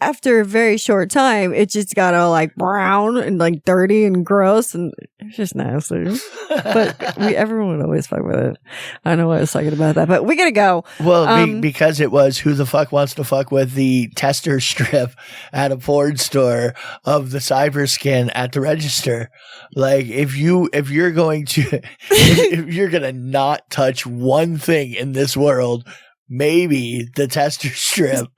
after a very short time, it just got all like brown and like dirty and gross, and it's just nasty. But everyone would always fuck with it. I don't know why I was talking about that, but we gotta go. Well, because it was Who the Fuck Wants to Fuck with the tester strip at a porn store of the cyber skin at the register. Like if you're going to not touch one thing in this world, maybe the tester strip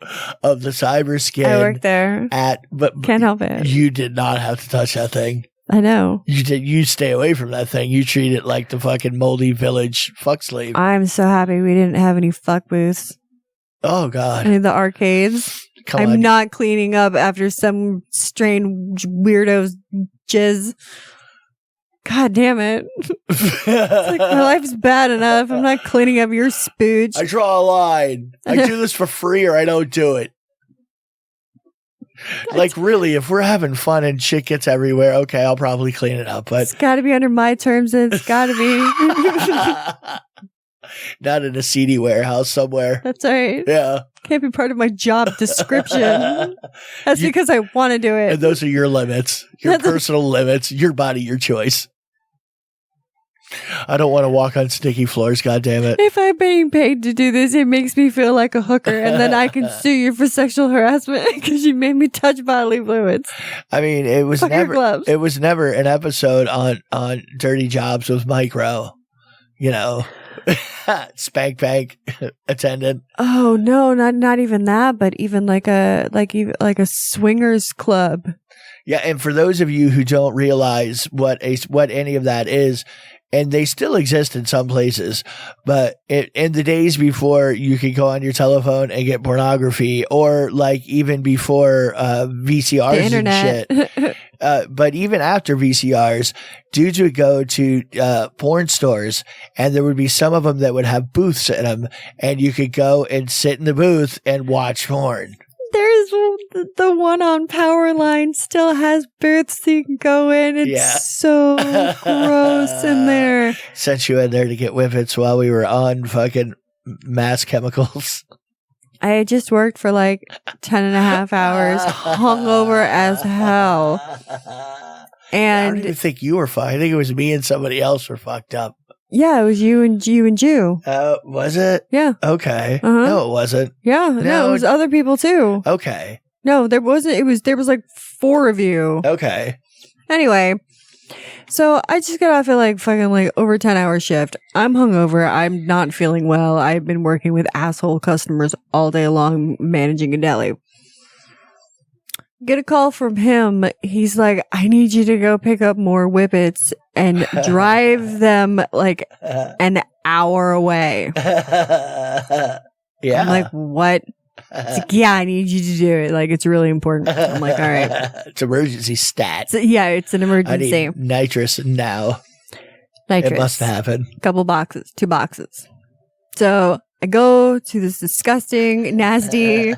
of the cyber skin. I worked there. But can't help it. You did not have to touch that thing. I know. You stay away from that thing. You treat it like the fucking moldy village fuck sleeve. I'm so happy we didn't have any fuck booths. Oh God. Any of the arcades. I'm not cleaning up after some strange weirdo's jizz. God damn it. It's like my life's bad enough. I'm not cleaning up your spooch. I draw a line. I do this for free or I don't do it. Like really, if we're having fun and shit gets everywhere, okay, I'll probably clean it up. But it's got to be under my terms and it's got to be. Not in a seedy warehouse somewhere. That's right. Yeah. Can't be part of my job description. That's because I want to do it. And those are your limits. Your personal limits. Your body, your choice. I don't want to walk on sticky floors, goddammit. If I'm being paid to do this, it makes me feel like a hooker, and then I can sue you for sexual harassment because you made me touch bodily fluids. I mean, it was Fuck your gloves. It was never an episode on Dirty Jobs with Micro. You know, spank bank attendant. Oh no, not even that, but even like a swingers club. Yeah, and for those of you who don't realize what any of that is, and they still exist in some places, but in the days before you could go on your telephone and get pornography, or like even before VCRs and shit. But even after VCRs, dudes would go to porn stores, and there would be some of them that would have booths in them, and you could go and sit in the booth and watch porn. There's the one on Powerline still has booths so you can go in. It's so gross in there. Sent you in there to get whippets while we were on fucking mass chemicals. I had just worked for like 10.5 hours, hungover as hell. And I don't even think you were fucked. I think it was me and somebody else were fucked up. Yeah, it was you and Jew. Was it? Yeah. Okay. Uh-huh. No, it wasn't. Yeah. No, it was other people too. Okay. No, there wasn't. There was like 4 of you. Okay. Anyway, so I just got off at like fucking like over 10-hour shift. I'm hungover. I'm not feeling well. I've been working with asshole customers all day long managing a deli. Get a call from him. He's like, I need you to go pick up more whippets and drive them like an hour away. Yeah. I'm like, what? He's like, yeah, I need you to do it. Like, it's really important. I'm like, all right. It's emergency stat. So, yeah, it's an emergency. I need nitrous now. Nitrous. It must happen. Couple boxes, 2 boxes. So I go to this disgusting, nasty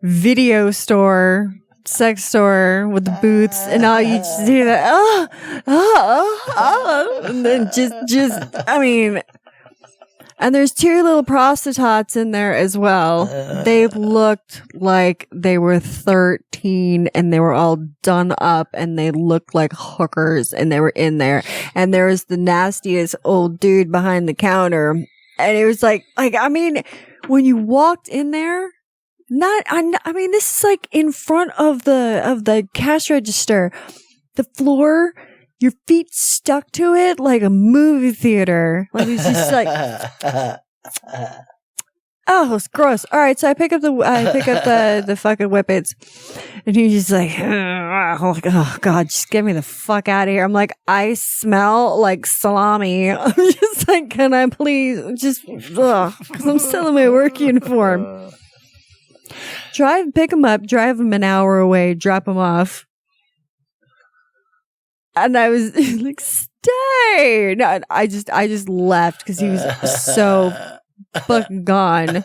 video store, sex store with the booths, and all you just hear that, and then I mean, and there's 2 little prostitutes in there as well. They looked like they were 13, and they were all done up, and they looked like hookers, and they were in there. And there was the nastiest old dude behind the counter. And it was like, I mean, when you walked in there, this is like in front of the cash register, the floor, your feet stuck to it like a movie theater. Like it's just like, oh, it's gross. All right, so I pick up the fucking whippets, and he's just like, oh god, just get me the fuck out of here. I'm like, I smell like salami. I'm just like, can I please just, because I'm still in my work uniform. Pick him up, drive him an hour away, drop him off. And I was like, stay. No, I just left because he was so fucking gone.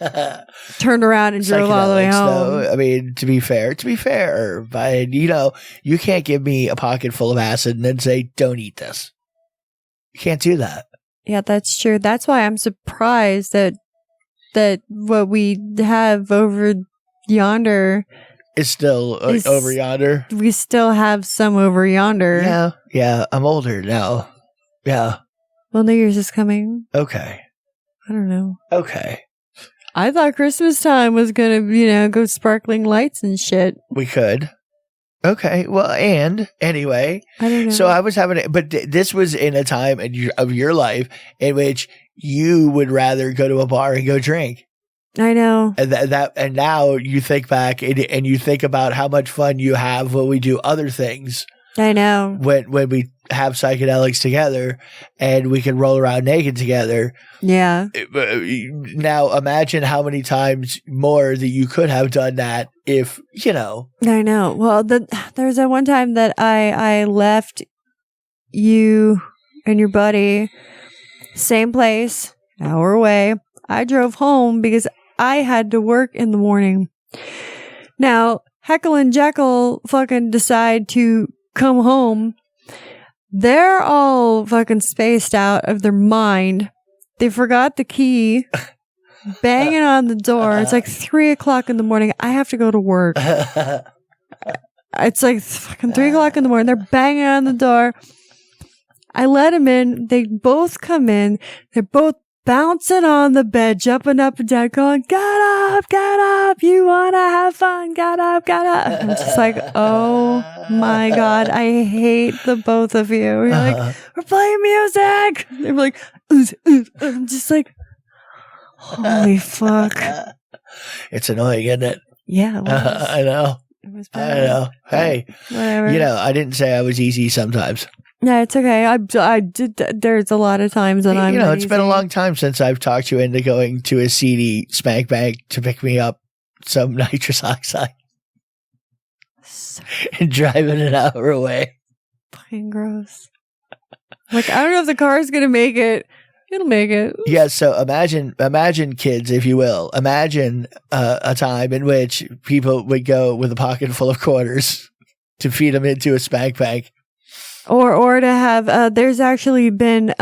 Turned around and drove all the way home. Though, I mean, to be fair, but you can't give me a pocket full of acid and then say, don't eat this. You can't do that. Yeah, that's true. That's why I'm surprised that what we have over yonder is still over yonder. We still have some over yonder. Yeah. I'm older now. Yeah. Well, New Year's is coming. Okay. I don't know. Okay. I thought Christmas time was gonna, go sparkling lights and shit. We could. Okay. Well, and anyway, I don't know. So I was but this was in a time of your life in which you would rather go to a bar and go drink. I know. And now you think back and you think about how much fun you have when we do other things. I know. When we have psychedelics together and we can roll around naked together. Yeah. Now imagine how many times more that you could have done that if, I know. Well, there was that one time that I left you and your buddy, same place, hour away. I drove home because I had to work in the morning. Now, Heckle and Jekyll fucking decide to come home. They're all fucking spaced out of their mind. They forgot the key. Banging on the door. It's like 3:00 in the morning. I have to go to work. It's like fucking 3:00 in the morning. They're banging on the door. I let them in. They both come in. They're both bouncing on the bed, jumping up and down, going, get up, you want to have fun, get up. I'm just like, oh my God, I hate the both of you. You're like, we're playing music. They're like, I'm just like, holy fuck. It's annoying, isn't it? Yeah, it was. I know. It was I bad. know. Hey, Whatever. you know, I didn't say I was easy sometimes. No, it's okay. I did. There's a lot of times that I'm. You know, it's been a easy. long time since I've talked you into going to a seedy spank bank to pick me up some nitrous oxide and driving an hour away. Fucking gross. Like, I don't know if the car is gonna make it. It'll make it. Yeah. So imagine kids, if you will. Imagine a time in which people would go with a pocket full of quarters to feed them into a spank bank. Or to have, there's actually been,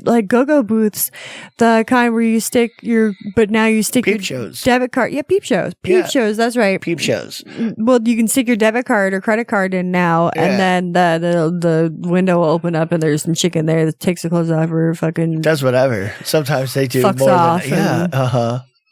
like go-go booths, the kind where you stick but now you stick Peep your shows. debit card. Yeah, peep shows. Peep shows, that's right. Peep shows. Well, you can stick your debit card or credit card in now, and then the window will open up and there's some chick in there that takes the clothes off or fucking Does whatever. Sometimes they do fucks more off than,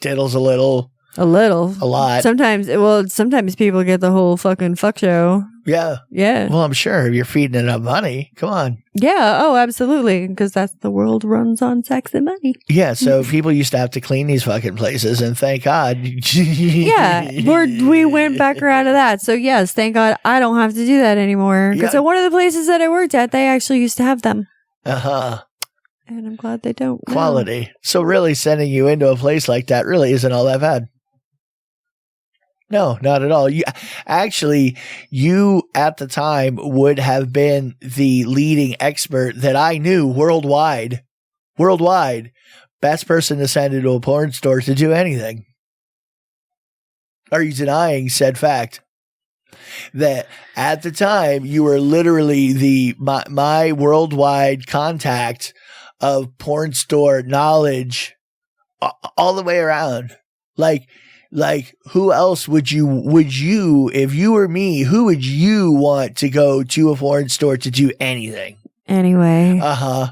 diddles a little. a little. A lot. Sometimes people get the whole fucking fuck show. Yeah. Yeah. Well, I'm sure if you're feeding it up money. Come on. Yeah. Oh, absolutely. Because that's the world runs on sex and money. Yeah. So people used to have to clean these fucking places, and thank God. Yeah. We went back around to that. So yes, thank God I don't have to do that anymore. Because Yeah. at one of the places that I worked at, they actually used to have them. And I'm glad they don't. now. quality. So really sending you into a place like that really isn't all that bad. No, not at all. You at the time would have been the leading expert that I knew worldwide, best person to send into a porn store to do anything. Are you denying said fact? That at the time you were literally my worldwide contact of porn store knowledge all the way around. Like, who else would you, if you were me, who would you want to go to a porn store to do anything? Anyway.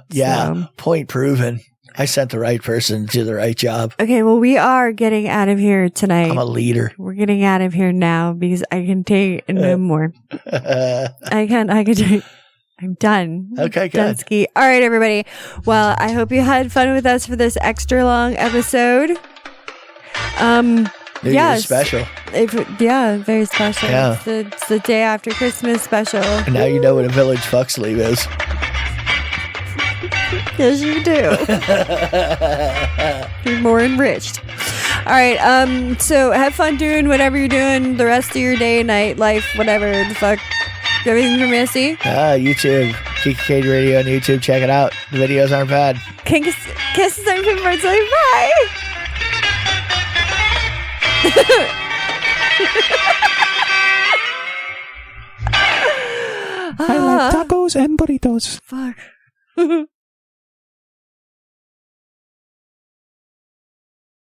Yeah. So. Point proven. I sent the right person to the right job. Okay, well, we are getting out of here tonight. I'm a leader. We're getting out of here now because I can take no more. I can take. I'm done. Okay, good. Dunsky. All right, everybody. Well, I hope you had fun with us for this extra long episode. Maybe yes. special. Very special. Yeah. It's the day after Christmas special. And now you know what a village fuck sleeve is. Yes, you do. You're more enriched. All right. So have fun doing whatever you're doing the rest of your day, night, life, whatever the fuck. Everything from Missy. YouTube. Kinky Radio on YouTube. Check it out. The videos aren't bad. Kisses and pinboards. Bye. I like tacos and burritos. Fuck.